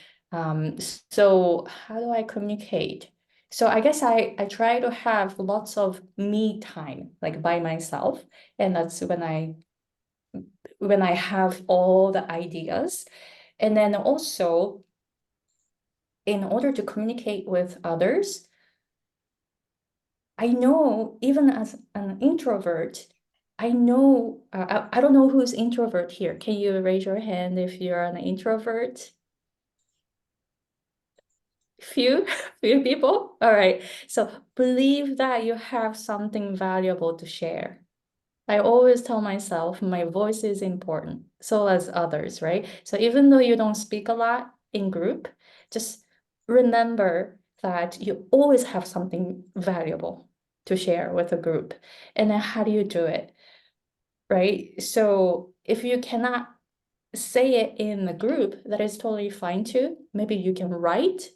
Speaker 3: so how do I communicate? So I guess I try to have lots of me time, like by myself. And that's when I have all the ideas. And then also, in order to communicate with others, I know even as an introvert, I know, I don't know who's introvert here. Can you raise your hand if you're an introvert? Few people. All right. So believe that you have something valuable to share. I always tell myself my voice is important, so as others, right? So even though you don't speak a lot in group, just remember that you always have something valuable to share with a group. And then how do you do it, right? So if you cannot say it in the group, that is totally fine too. Maybe you can write.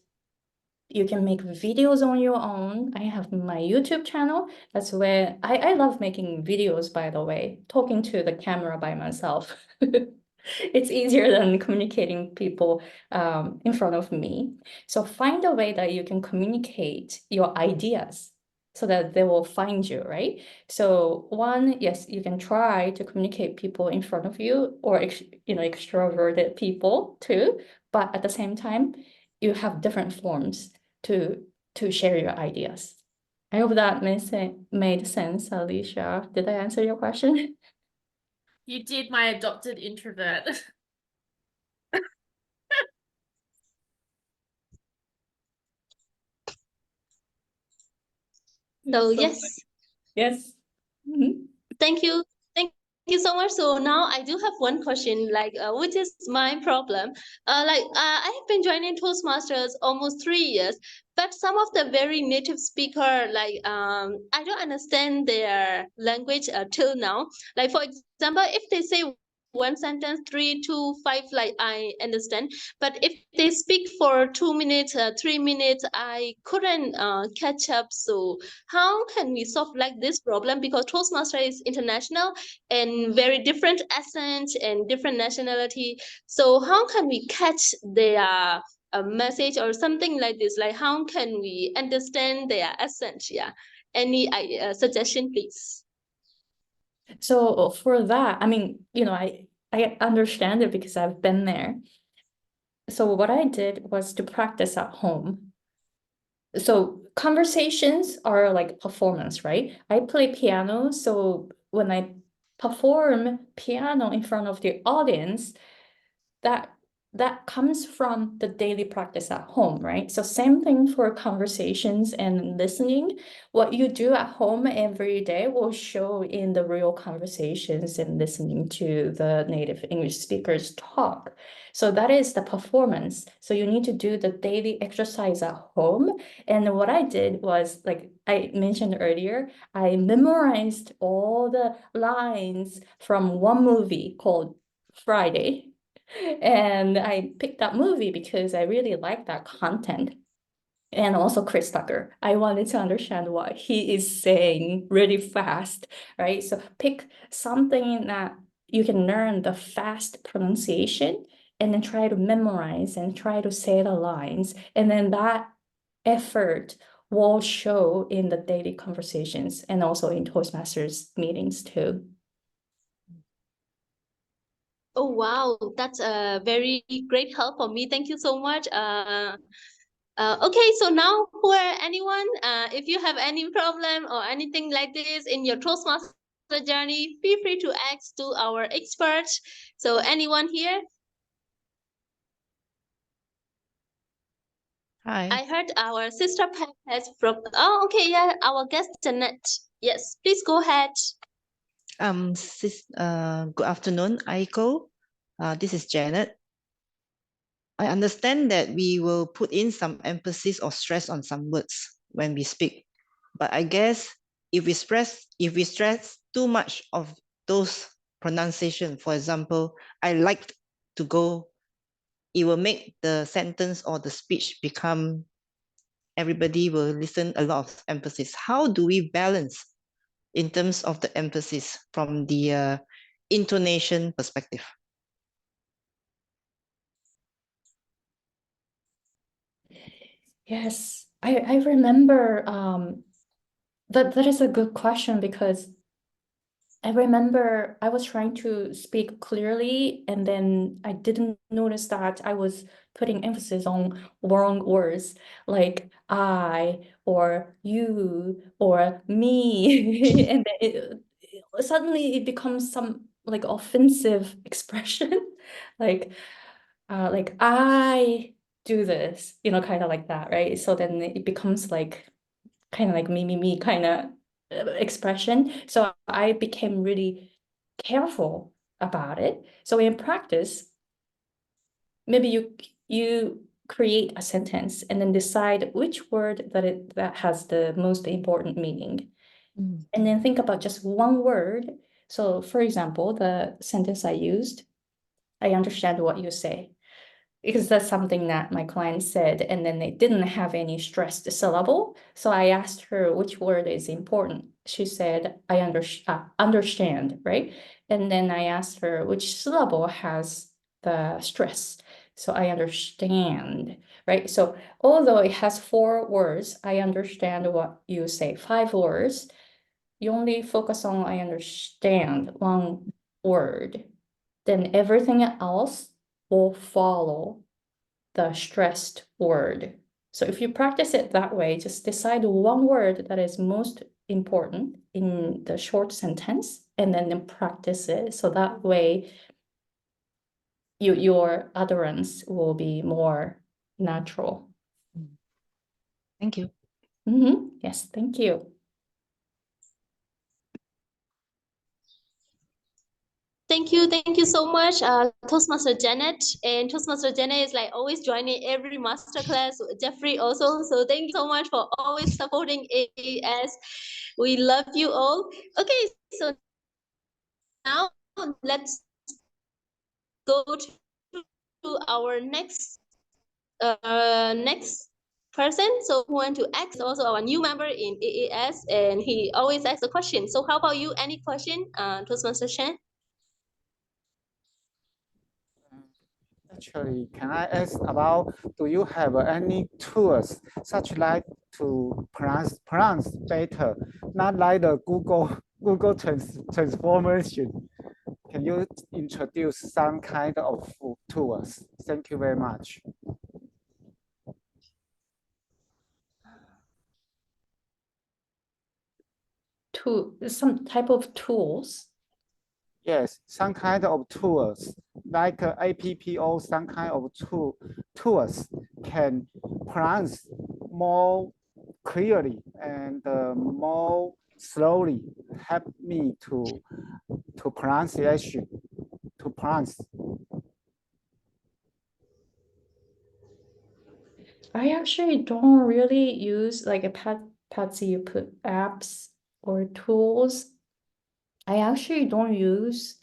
Speaker 3: You can make videos on your own. I have my YouTube channel. That's where I love making videos, by the way, talking to the camera by myself. It's easier than communicating people in front of me. So find a way that you can communicate your ideas so that they will find you, right? So one, yes, you can try to communicate people in front of you, or extroverted people too. But at the same time, you have different forms to share your ideas. I hope that made sense, Alicia. Did I answer your question?
Speaker 2: You did, my adopted introvert.
Speaker 10: So yes,
Speaker 3: Yes. Mhm.
Speaker 10: thank you. Thank you so much. So now I do have one question, like, which is my problem. I have been joining Toastmasters almost 3 years, but some of the very native speaker, I don't understand their language till now. Like, for example, if they say one sentence, 3 to 5, like I understand, but if they speak for 2 minutes, 3 minutes, I couldn't catch up. So how can we solve like this problem? Because Toastmaster is international and very different accents and different nationality. So how can we catch their a message or something like this? Like, how can we understand their accent? Yeah. Any suggestion, please?
Speaker 3: So for that, I mean, I understand it because I've been there. So what I did was to practice at home. So conversations are like performance, right? I play piano, so when I perform piano in front of the audience, that comes from the daily practice at home, right? So same thing for conversations and listening. What you do at home every day will show in the real conversations and listening to the native English speakers talk. So that is the performance. So you need to do the daily exercise at home. And what I did was, like I mentioned earlier, I memorized all the lines from one movie called Friday. And I picked that movie because I really like that content. And also Chris Tucker. I wanted to understand what he is saying really fast, right? So pick something that you can learn the fast pronunciation and then try to memorize and try to say the lines. And then that effort will show in the daily conversations and also in Toastmasters meetings too.
Speaker 10: Oh, wow, that's a very great help for me. Thank you so much. Okay, so now for anyone, if you have any problem or anything like this in your Toastmaster journey, feel free to ask to our experts. So anyone here?
Speaker 5: Hi.
Speaker 10: I heard our sister Pam has from. Oh, okay, yeah, our guest Janet. Yes, please go ahead.
Speaker 5: Good afternoon, Aiko. This is Janet. I understand that we will put in some emphasis or stress on some words when we speak, but I guess if we stress too much of those pronunciation, for example, I like to go, it will make the sentence or the speech become, everybody will listen a lot of emphasis. How do we balance in terms of the emphasis from the intonation perspective?
Speaker 3: Yes, I remember that is a good question, because I remember I was trying to speak clearly and then I didn't notice that I was putting emphasis on wrong words like I or you or me and then suddenly it becomes some like offensive expression like I do this, kind of like that, right? So then it becomes like kind of like me kind of expression. So I became really careful about it. So in practice, maybe you create a sentence and then decide which word that has the most important meaning. And then think about just one word. So for example, the sentence I used, I understand what you say, because that's something that my client said, and then they didn't have any stressed syllable. So I asked her which word is important. She said, I understand, right? And then I asked her which syllable has the stress. So I understand, right? So although it has 4 words, I understand what you say, 5 words, you only focus on I understand one word, then everything else will follow the stressed word. So if you practice it that way, just decide one word that is most important in the short sentence and then practice it. So that way your utterance will be more natural.
Speaker 5: Thank you.
Speaker 3: Yes, thank you.
Speaker 10: Thank you so much, Toastmaster Janet. And Toastmaster Janet is like always joining every masterclass. Jeffrey also. So thank you so much for always supporting AAS. We love you all. Okay, so now let's go to our next person. So who want to ask, also our new member in AAS, and he always asks a question. So how about you? Any question, Toastmaster Shan?
Speaker 11: Actually, can I ask about, do you have any tools such like to pronounce better, not like the Google transformation? Can you introduce some kind of tools? Thank you very much.
Speaker 3: Some type of tools.
Speaker 11: Yes, some kind of tools like app or some kind of tools can pronounce more clearly and more slowly, help me to pronunciation, to pronounce.
Speaker 3: I actually don't really use like a Patsy, you put apps or tools. I actually don't use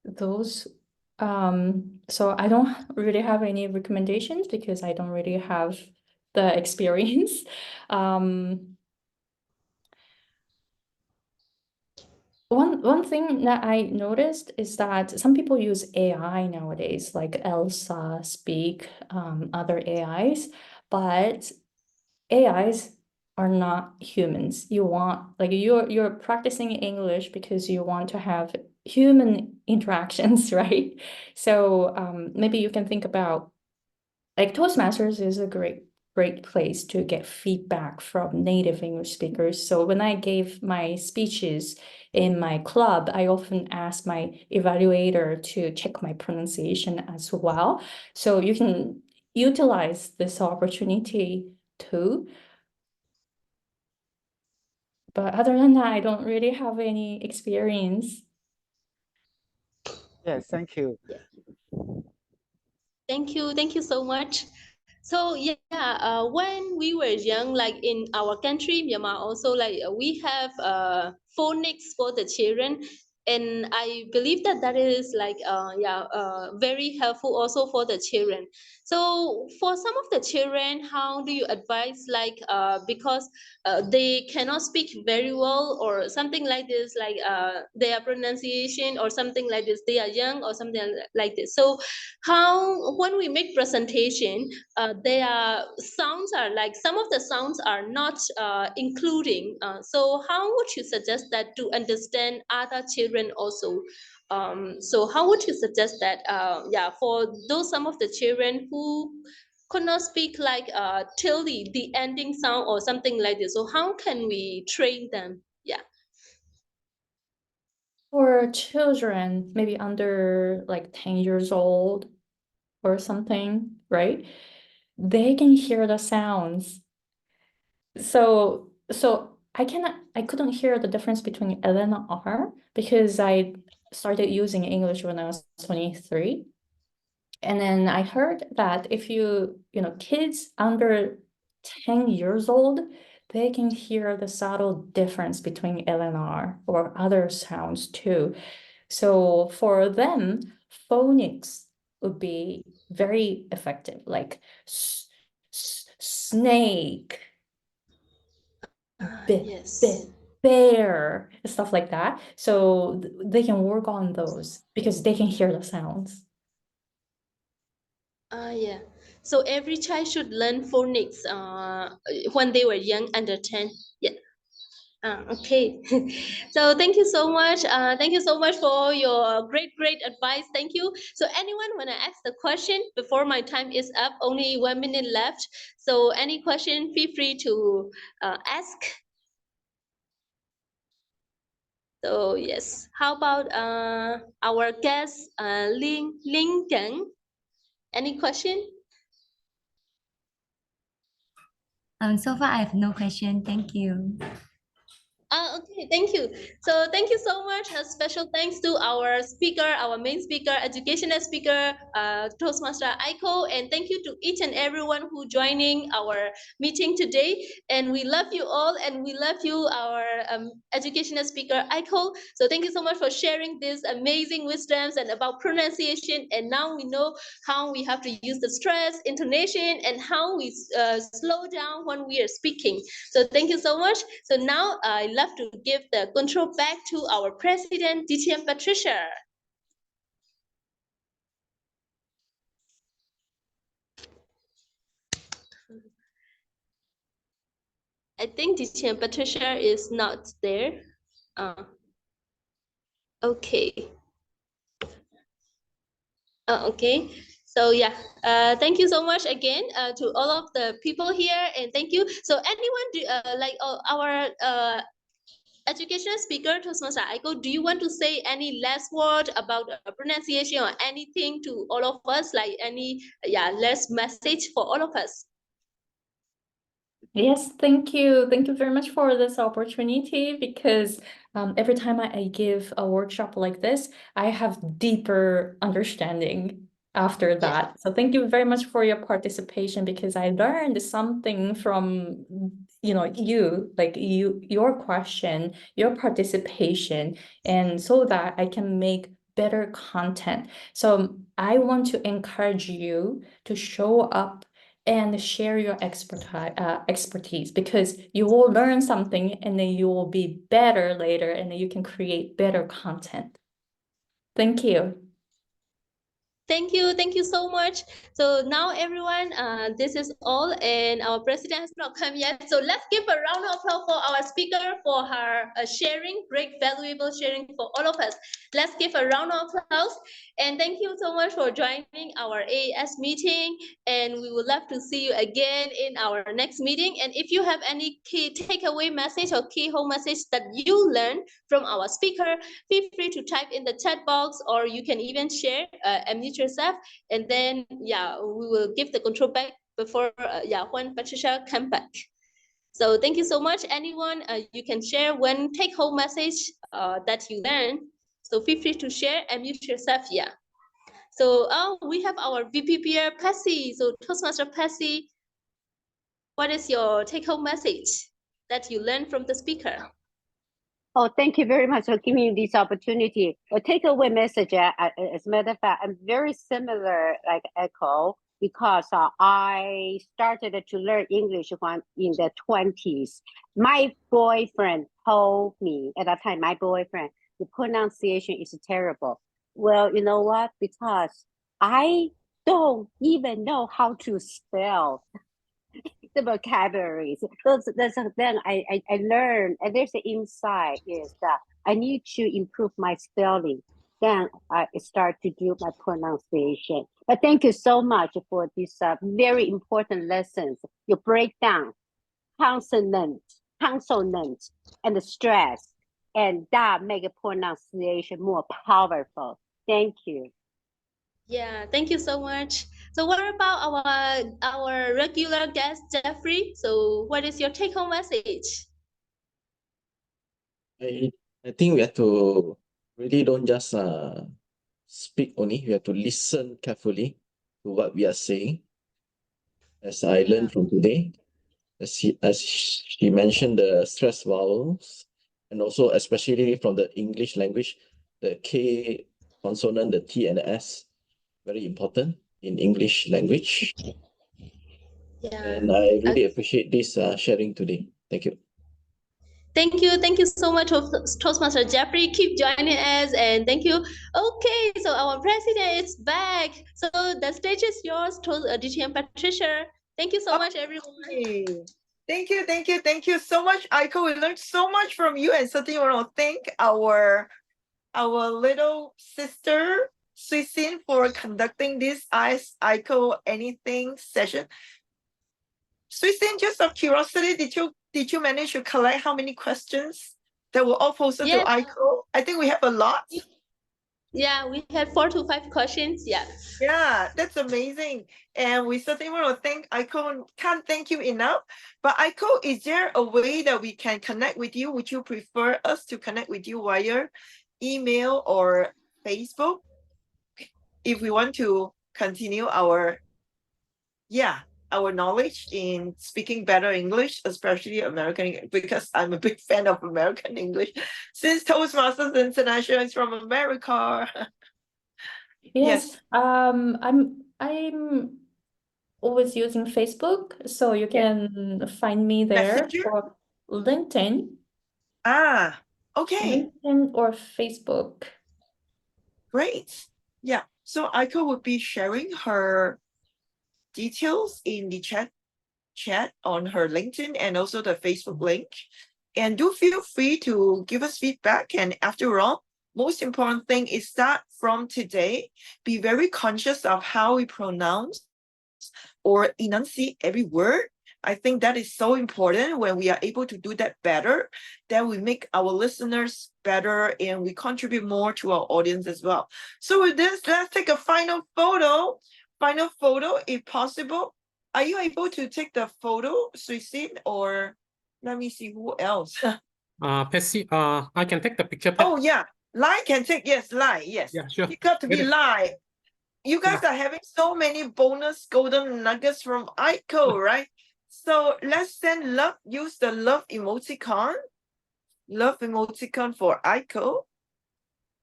Speaker 3: those. So I don't really have any recommendations because I don't really have the experience. One thing that I noticed is that some people use AI nowadays, like Elsa, Speak, other AIs, but AIs are not humans. You want, like, you're practicing English because you want to have human interactions, right? So maybe you can think about, like, Toastmasters is a great place to get feedback from native English speakers. So when I gave my speeches in my club, I often ask my evaluator to check my pronunciation as well. So you can utilize this opportunity too. But other than that, I don't really have any experience.
Speaker 11: Yes, thank you.
Speaker 10: Thank you so much. So yeah, when we were young, like in our country, Myanmar, also like we have phonics for the children, and I believe that that is like very helpful also for the children. So for some of the children, how do you advise, like because they cannot speak very well or something like this, like their pronunciation or something like this, they are young or something like this. So how, when we make presentation, their sounds are like, some of the sounds are not including. So how would you suggest that to understand other children also? So how would you suggest that, for those, some of the children who could not speak like till the ending sound or something like this? So how can we train them? Yeah.
Speaker 3: For children, maybe under like 10 years old or something, right? They can hear the sounds. So I couldn't hear the difference between L and R because I started using English when I was 23. And then I heard that if kids under 10 years old, they can hear the subtle difference between L and R or other sounds too. So for them, phonics would be very effective, like snake,
Speaker 10: Yes.
Speaker 3: bear, stuff like that. So they can work on those because they can hear the sounds.
Speaker 10: Yeah. So every child should learn phonics when they were young, under 10. Yeah. Okay. So thank you so much. Thank you so much for your great advice. Thank you. So anyone want to ask the question before my time is up? Only 1 minute left. So any question, feel free to ask. So yes, how about our guest Lincoln? Any question?
Speaker 12: So far, I have no question. Thank you.
Speaker 10: Okay, thank you. So thank you so much. A special thanks to our speaker, our main speaker, educational speaker, Toastmaster Aiko, and thank you to each and everyone who joining our meeting today. And we love you all, and we love you, our educational speaker Aiko. So thank you so much for sharing these amazing wisdoms and about pronunciation. And now we know how we have to use the stress, intonation, and how we slow down when we are speaking. So thank you so much. So now I love to give the control back to our president, DTM Patricia. I think DTM Patricia is not there. Okay. Okay. So yeah, thank you so much again to all of the people here, and thank you. So anyone like our educational speaker, Toastmaster Aiko, do you want to say any last word about pronunciation or anything to all of us, like any last message for all of us?
Speaker 3: Yes, thank you. Thank you very much for this opportunity because every time I give a workshop like this, I have deeper understanding after that. So thank you very much for your participation because I learned something from your question, your participation, and so that I can make better content. So I want to encourage you to show up and share your expertise, because you will learn something and then you will be better later and then you can create better content. Thank you.
Speaker 10: Thank you so much. So now everyone, this is all, and our president has not come yet. So let's give a round of applause for our speaker for her sharing, great valuable sharing for all of us. Let's give a round of applause. And thank you so much for joining our AAS meeting. And we would love to see you again in our next meeting. And if you have any key takeaway message or key home message that you learned from our speaker, feel free to type in the chat box, or you can even share, unmute yourself, and then we will give the control back before when Patricia come back. So thank you so much. Anyone, you can share one take home message that you learned. So feel free to share and mute yourself. So we have our VPPR Passy. So Toastmaster Passy, what is your take home message that you learned from the speaker?
Speaker 13: Oh, thank you very much for giving me this opportunity. A takeaway message, as a matter of fact, I'm very similar like Aiko, because I started to learn English when in the 20s. My boyfriend told me at that time, the pronunciation is terrible. Well, you know what? Because I don't even know how to spell the vocabularies. Then I learned, and there's the insight is that I need to improve my spelling. Then I start to do my pronunciation. But thank you so much for these very important lessons. You break down consonant, and the stress, and that make a pronunciation more powerful. Thank you.
Speaker 10: Yeah, thank you so much. So what about our regular guest, Jeffrey? So what is your take-home message?
Speaker 4: I think we have to really don't just speak only. We have to listen carefully to what we are saying. As I learned from today, as she mentioned the stress vowels, and also especially from the English language, the K consonant, the T and the S, very important in English language.
Speaker 10: Yeah.
Speaker 4: And I really appreciate this sharing today. Thank you.
Speaker 10: Thank you so much, Toastmaster Jeffrey. Keep joining us, and thank you. Okay, so our president is back. So the stage is yours, DTM Patricia. Thank you so much, everyone.
Speaker 1: Thank you so much, Aiko. We learned so much from you, and certainly want to thank our little sister Suisin for conducting this Ask Aiko Anything session. Suisin, just of curiosity, did you manage to collect how many questions that were all posted to Aiko? I think we have a lot.
Speaker 10: Yeah, we have 4 to 5 questions. Yeah.
Speaker 1: Yeah, that's amazing. And we certainly want to thank Aiko. Can't thank you enough. But Aiko, is there a way that we can connect with you? Would you prefer us to connect with you via email or Facebook if we want to continue our knowledge in speaking better English, especially American English, because I'm a big fan of American English since Toastmasters International is from America.
Speaker 3: Yes. I'm always using Facebook, so you can find me there, or LinkedIn.
Speaker 1: Okay.
Speaker 3: LinkedIn or Facebook.
Speaker 1: Great. Yeah. So Aiko would be sharing her details in the chat on her LinkedIn and also the Facebook link. And do feel free to give us feedback. And after all, most important thing is that from today, be very conscious of how we pronounce or enunciate every word. I think that is so important. When we are able to do that better, then we make our listeners better and we contribute more to our audience as well. So with this, let's take a final photo if possible. Are you able to take the photo, Suisin, or let me see who else?
Speaker 6: Patsy, I can take the picture. Pat.
Speaker 1: Oh yeah, Lai can take, yes, Lai, yes.
Speaker 6: Yeah, sure.
Speaker 1: You got to be Lai. You guys are having so many bonus golden nuggets from Aiko, right? So let's send love, use the love emoticon for Aiko,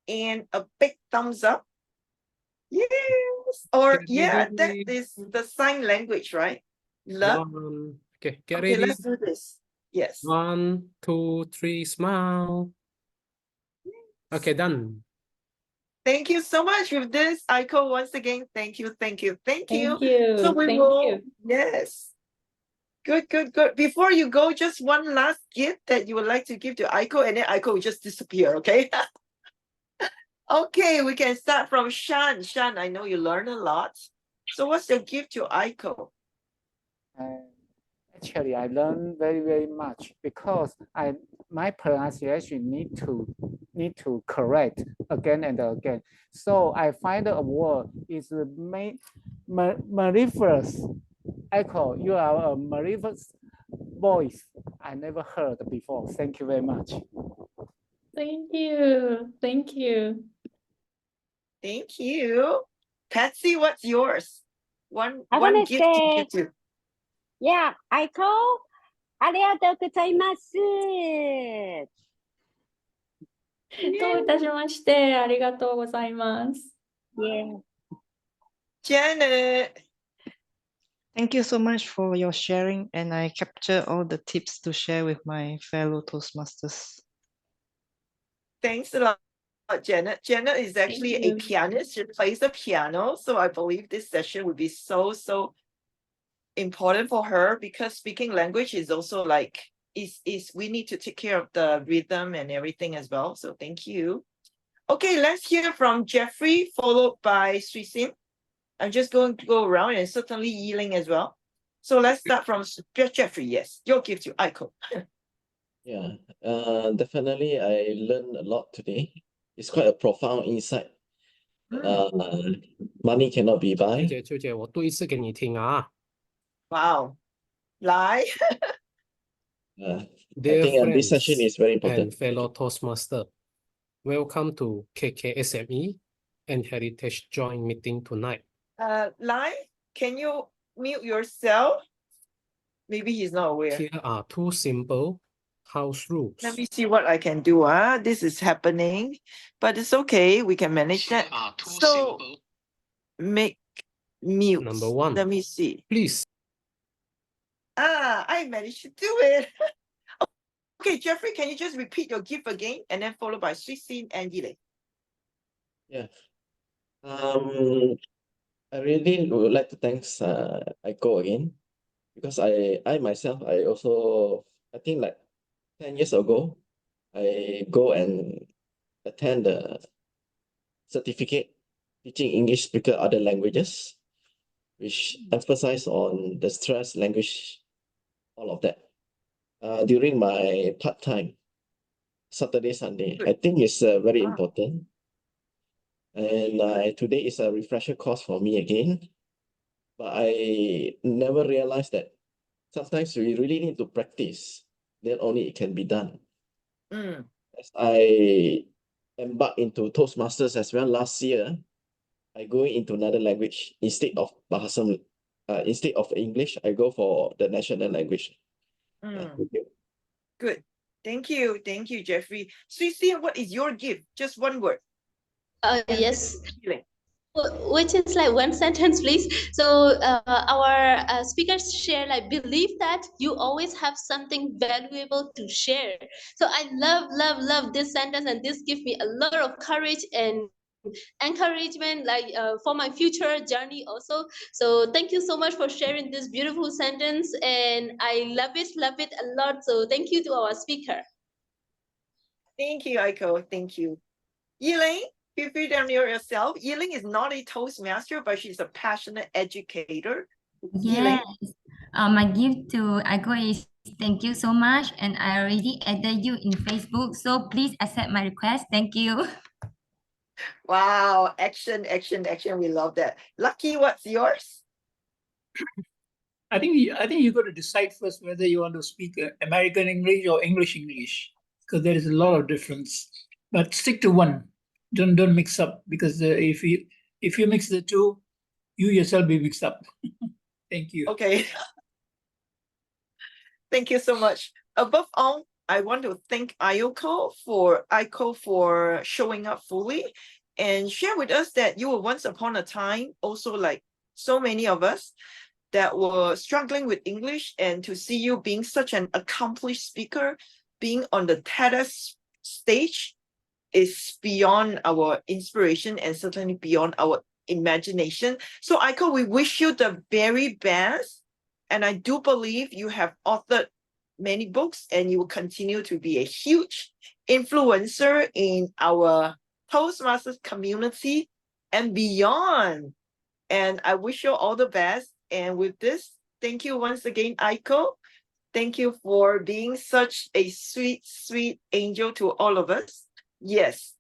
Speaker 1: and a big thumbs up. Yes, or yeah, that is the sign language, right? Love.
Speaker 6: Okay, get
Speaker 1: Okay,
Speaker 6: ready.
Speaker 1: let's do this. Yes.
Speaker 6: 1, 2, 3, smile. Okay, done.
Speaker 1: Thank you so much with this, Aiko. Once again, thank you, thank you, thank you.
Speaker 3: Thank you.
Speaker 1: So we
Speaker 3: Thank
Speaker 1: will,
Speaker 3: you.
Speaker 1: yes. Good, good, good. Before you go, just one last gift that you would like to give to Aiko, and then Aiko will just disappear, okay? Okay, we can start from Shan. Shan, I know you learn a lot. So what's your gift to Aiko?
Speaker 11: Actually, I learned very, very much because my pronunciation need to correct again and again. So I find a word is mellifluous. Echo, you are a mellifluous voice I never heard before. Thank you very much.
Speaker 3: Thank you. Thank you.
Speaker 1: Thank you. Patsy, what's yours? One
Speaker 13: I wanna
Speaker 1: gift to
Speaker 13: say-
Speaker 1: give to.
Speaker 13: Yeah, Aiko, arigatou gozaimasu.
Speaker 3: どういたしまして、ありがとうございます。
Speaker 13: Yeah.
Speaker 1: Janet.
Speaker 5: Thank you so much for your sharing, and I capture all the tips to share with my fellow Toastmasters.
Speaker 1: Thanks a lot, Janet. Janet is actually a
Speaker 3: you.
Speaker 1: pianist. She plays the piano. So I believe this session would be so important for her because speaking language is also like, we need to take care of the rhythm and everything as well. So thank you. Okay, let's hear from Jeffrey, followed by Sui Sim. I'm just going to go around and certainly Yiling as well. So let's start from Jeffrey. Yes, your gift to Aiko.
Speaker 4: Yeah, definitely I learned a lot today. It's quite a profound insight. Money cannot be
Speaker 6: 秋
Speaker 4: buy.
Speaker 6: 姐，秋姐，我读一次给你听啊。
Speaker 1: Wow. Lie.
Speaker 4: I
Speaker 6: Dear
Speaker 4: think this session
Speaker 6: friends
Speaker 4: is very
Speaker 6: and
Speaker 4: important.
Speaker 6: fellow Toastmaster, welcome to KKSME and Heritage Joint Meeting tonight.
Speaker 1: Lie, can you mute yourself? Maybe he's not aware.
Speaker 6: Here are 2 simple house rules.
Speaker 1: Let me see what I can do. This is happening, but it's okay. We can manage that. So make mute.
Speaker 6: Number 1.
Speaker 1: Let me see.
Speaker 6: Please.
Speaker 1: I managed to do it. Okay, Jeffrey, can you just repeat your gift again and then followed by Sui Sim and Yiling?
Speaker 4: Yeah. I really would like to thank Aiko again because I myself, I also, I think like 10 years ago, I go and attend the certificate teaching English speaker other languages, which emphasize on the stress, language, all of that. During my part-time, Saturday, Sunday, I think it's very important. And today is a refresher course for me again. But I never realized that sometimes we really need to practice, then only it can be done. As I embarked into Toastmasters as well last year, I go into another language instead of Bahasa, instead of English, I go for the national language. Thank you.
Speaker 1: Good. Thank you, Jeffrey. Sui Sim, what is your gift? Just one word.
Speaker 10: Yes.
Speaker 1: Yiling.
Speaker 10: Which is like one sentence, please. So our speakers share like believe that you always have something valuable to share. So I love this sentence, and this gives me a lot of courage and encouragement like for my future journey also. So thank you so much for sharing this beautiful sentence, and I love it a lot. So thank you to our speaker.
Speaker 1: Thank you, Aiko. Thank you. Yiling, feel free to unmute yourself. Yiling is not a Toastmaster, but she's a passionate educator.
Speaker 12: Yes. My gift to Aiko is thank you so much, and I already added you in Facebook, so please accept my request. Thank you.
Speaker 1: Wow, action. We love that. Lucky, what's yours?
Speaker 8: I think you got to decide first whether you want to speak American English or English, because there is a lot of difference. But stick to one. Don't mix up, because if you mix the two, you yourself be mixed up. Thank you.
Speaker 1: Okay. Thank you so much. Above all, I want to thank Aiko for showing up fully and share with us that you were once upon a time also like so many of us that were struggling with English, and to see you being such an accomplished speaker, being on the TEDx stage is beyond our inspiration and certainly beyond our imagination. So Aiko, we wish you the very best. And I do believe you have authored many books and you will continue to be a huge influencer in our Toastmasters community and beyond. And I wish you all the best. And with this, thank you once again, Aiko. Thank you for being such a sweet, sweet angel to all of us. Yes.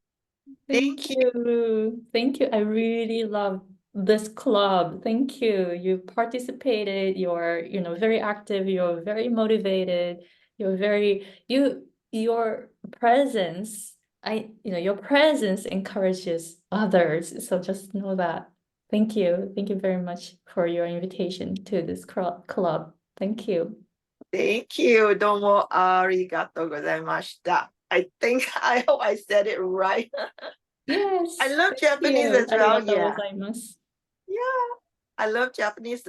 Speaker 3: Thank you. Thank you. I really love this club. Thank you. You participated. You're, very active. You're very motivated. Your presence, your presence encourages others. So just know that. Thank you. Thank you very much for your invitation to this club. Thank you.
Speaker 1: Thank you. Domo arigato gozaimashita. I hope I said it right.
Speaker 3: Yes.
Speaker 1: I love
Speaker 3: thank
Speaker 1: Japanese
Speaker 3: you.
Speaker 1: as well.
Speaker 3: Arigatou
Speaker 1: Yeah.
Speaker 3: gozaimasu.
Speaker 1: Yeah. I love Japanese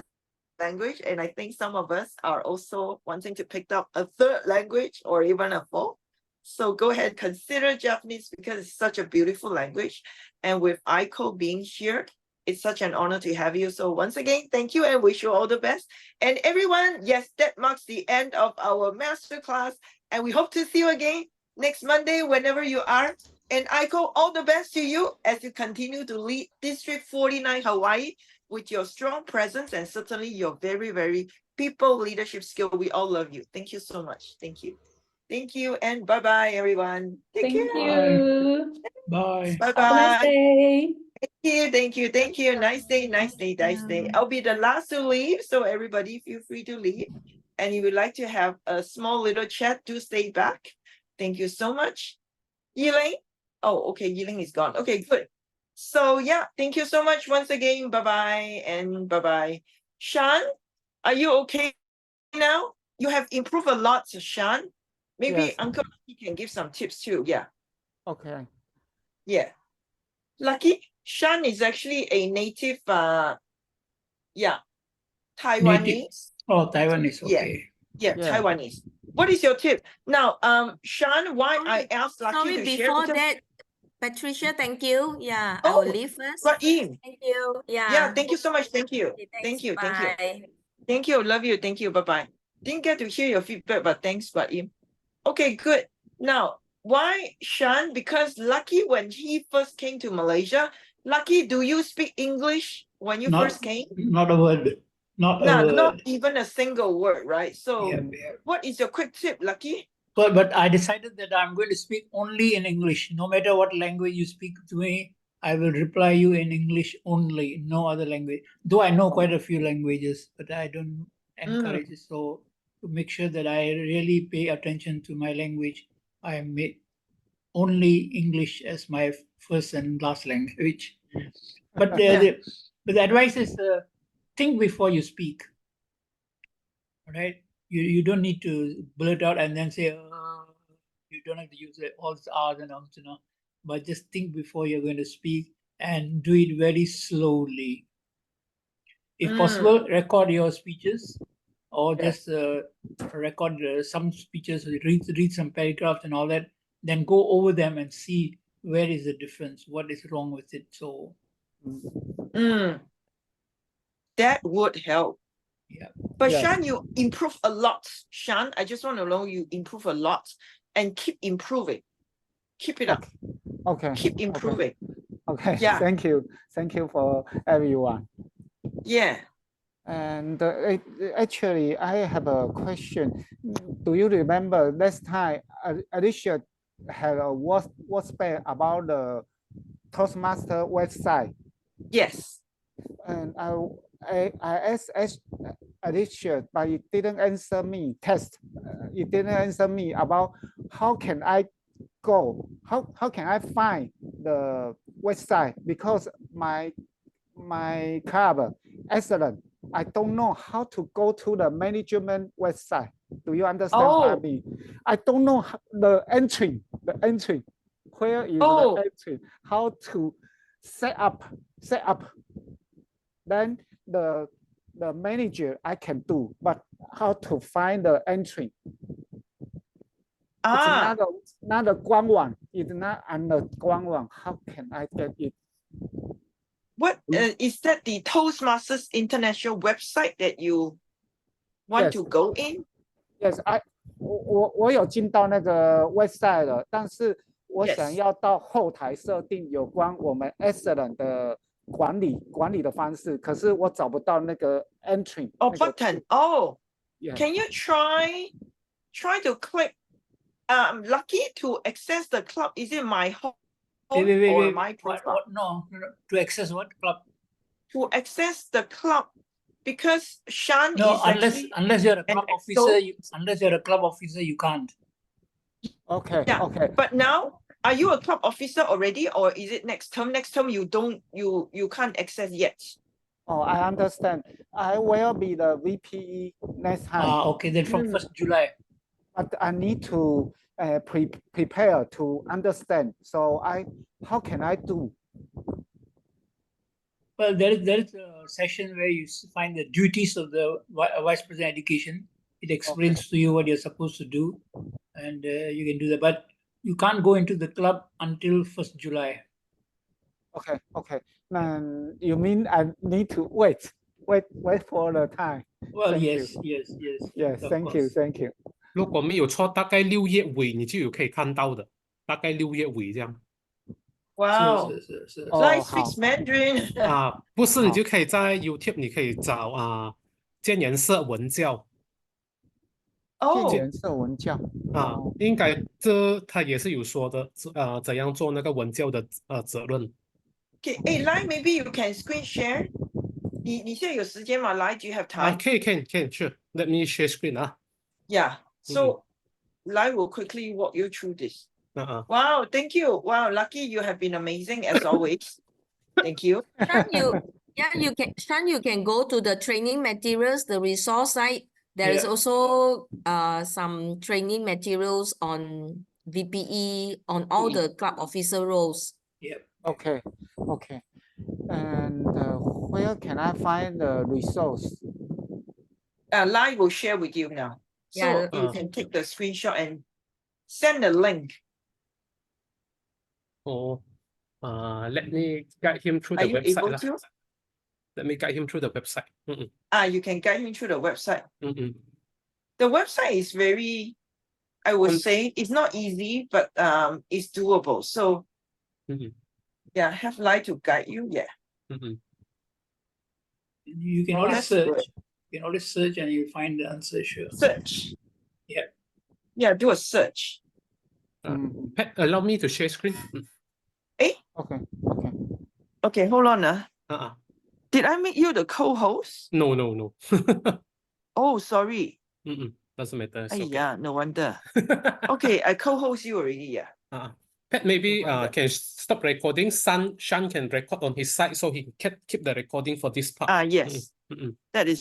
Speaker 1: language, and I think some of us are also wanting to pick up a third language or even a fourth. So go ahead, consider Japanese because it's such a beautiful language. And with Aiko being here, it's such an honor to have you. So once again, thank you and wish you all the best. And everyone, yes, that marks the end of our masterclass. And we hope to see you again next Monday, whenever you are. And Aiko, all the best to you as you continue to lead District 49 Hawaii with your strong presence and certainly your very, very people leadership skill. We all love you. Thank you so much. Thank you. Thank you. And bye-bye, everyone. Take
Speaker 3: Thank
Speaker 1: care.
Speaker 3: you.
Speaker 8: Bye.
Speaker 3: Have a nice
Speaker 1: Bye-bye.
Speaker 3: day.
Speaker 1: Thank you. Nice day, nice day, nice day. I'll be the last to leave, so everybody feel free to leave. And if you would like to have a small little chat, do stay back. Thank you so much. Yiling? Oh, okay, Yiling is gone. Okay, good. So yeah, thank you so much once again. Bye-bye and bye-bye. Sean, are you okay now? You have improved a lot, Sean. Maybe
Speaker 11: Yes.
Speaker 1: Uncle can give some tips too. Yeah.
Speaker 11: Okay.
Speaker 1: Yeah. Lucky, Sean is actually a native, Taiwanese.
Speaker 8: Oh, Taiwanese.
Speaker 1: Yeah.
Speaker 8: Okay.
Speaker 1: Yeah,
Speaker 11: Yeah.
Speaker 1: Taiwanese. What is your tip? Now, Sean, why I asked Lucky
Speaker 14: Sorry,
Speaker 1: to share
Speaker 14: before
Speaker 1: because
Speaker 14: that, Patricia, thank you. Yeah, I will leave first.
Speaker 1: Raim.
Speaker 14: Thank you.
Speaker 1: Yeah,
Speaker 14: Yeah.
Speaker 1: thank you so much. Thank you.
Speaker 14: Okay,
Speaker 1: Thank
Speaker 14: thanks.
Speaker 1: you. Thank you.
Speaker 14: Bye.
Speaker 1: Thank you. Love you. Thank you. Bye-bye. Didn't get to hear your feedback, but thanks, Raim. Okay, good. Now, why Sean? Because Lucky, when he first came to Malaysia, Lucky, do you speak English when you first came?
Speaker 8: Not a word. Not a
Speaker 1: No,
Speaker 8: word.
Speaker 1: not even a single word, right? So
Speaker 8: Yeah, yeah.
Speaker 1: what is your quick tip, Lucky?
Speaker 8: But I decided that I'm going to speak only in English. No matter what language you speak to me, I will reply you in English only, no other language. Though I know quite a few languages, but I don't encourage it. So to make sure that I really pay attention to my language, I make only English as my first and last language. But but the advice is think before you speak. All right? You don't need to blurt out and then say, you don't have to use all the R's and Ums, but just think before you're going to speak and do it very slowly. If possible, record your speeches or just record some speeches, read some paragraphs and all that, then go over them and see where is the difference, what is wrong with it. So
Speaker 1: that would help.
Speaker 8: Yeah.
Speaker 1: But
Speaker 11: Yes.
Speaker 1: Sean, you improve a lot. Sean, I just want to know you improve a lot and keep improving. Keep it up.
Speaker 11: Okay.
Speaker 1: Keep improving.
Speaker 11: Okay.
Speaker 1: Yeah.
Speaker 11: Thank you. Thank you for everyone.
Speaker 1: Yeah.
Speaker 11: And actually, I have a question. Do you remember last time Alicia had a WhatsApp about the Toastmaster website?
Speaker 1: Yes.
Speaker 11: And I asked Alicia, but it didn't answer me. It didn't answer me about how can I go? How can I find the website? Because my club, excellent. I don't know how to go to the management website. Do you understand what I mean? I don't know the entry. Where is the entry? How to set up? Then the the manager I can do, but how to find the entry? It's not a 官网. It's not on the 官网. How can I get it?
Speaker 1: What is that the Toastmasters International website that you want to go in?
Speaker 11: Yes, 我有进到那个 website 了，但是我想要到后台设定有关我们 excellent 的管理的方式，可是我找不到那个 entry。Oh,
Speaker 1: button. Oh,
Speaker 11: yeah.
Speaker 1: Can you try to click? Lucky to access the club. Is it my home or my profile?
Speaker 8: No. To access what club?
Speaker 1: To access the club, because Shan
Speaker 8: No,
Speaker 1: is
Speaker 8: unless you're a club officer. Unless you're a club officer, you can't.
Speaker 11: Okay.
Speaker 1: Yeah.
Speaker 11: Okay.
Speaker 1: But now, are you a club officer already, or is it next term? Next term you can't access yet.
Speaker 11: Oh, I understand. I will be the VPE next time.
Speaker 8: Okay, then from 1st July.
Speaker 11: But I need to prepare to understand. So how can I do?
Speaker 8: Well, there is a session where you find the duties of the Vice President Education. It explains to you what you're supposed to do, and you can do that. But you can't go into the club until 1st July.
Speaker 11: Okay. You mean I need to wait for the time?
Speaker 8: Well,
Speaker 11: Thank
Speaker 8: yes.
Speaker 11: Thank you.
Speaker 6: 如果没有错，大概6月尾你就有可以看到的，大概6月尾这样。
Speaker 1: Wow.
Speaker 8: 是。
Speaker 1: Live speaks Mandarin.
Speaker 6: 不是，你就可以在 YouTube 你可以找建颜色文教。
Speaker 1: 哦，
Speaker 11: 建颜色文教
Speaker 6: 应该他也是有说的，怎样做那个文教的责任。
Speaker 1: Okay, Lai, maybe you can screen share. 你现在有时间吗？Lai, do you have time?
Speaker 6: Can, sure. Let me share screen.
Speaker 1: Yeah. So, Lai will quickly walk you through this.
Speaker 6: Wow,
Speaker 1: thank you. Wow, Lucky, you have been amazing as always. Thank you.
Speaker 14: Shan, you can go to the training materials, the resource site. There is also some training materials on VPE, on all the club officer roles.
Speaker 8: Yep.
Speaker 11: Okay. And where can I find the resource?
Speaker 1: Lai will share with you now. So you can take the screenshot and send the link.
Speaker 6: Let me guide him through the website.
Speaker 1: Are you able to?
Speaker 6: Let me guide him through the website.
Speaker 1: You can guide him through the website. The website is very, I would say, it's not easy, but it's doable. So, yeah, have Lai to guide you. Yeah.
Speaker 8: You can always search. You can always search and you'll find the answer. Sure.
Speaker 1: Search.
Speaker 8: Yeah.
Speaker 1: Yeah, do a search.
Speaker 6: Pat, allow me to share screen.
Speaker 11: Okay,
Speaker 1: hold on. Did I make you the co-host?
Speaker 6: No.
Speaker 1: Oh, sorry.
Speaker 6: Doesn't matter.
Speaker 1: Yeah, no wonder. Okay, I co-host you already. Yeah.
Speaker 6: Pat, maybe can stop recording. Shan can record on his side so he can keep the recording for this part.
Speaker 1: Yes. That is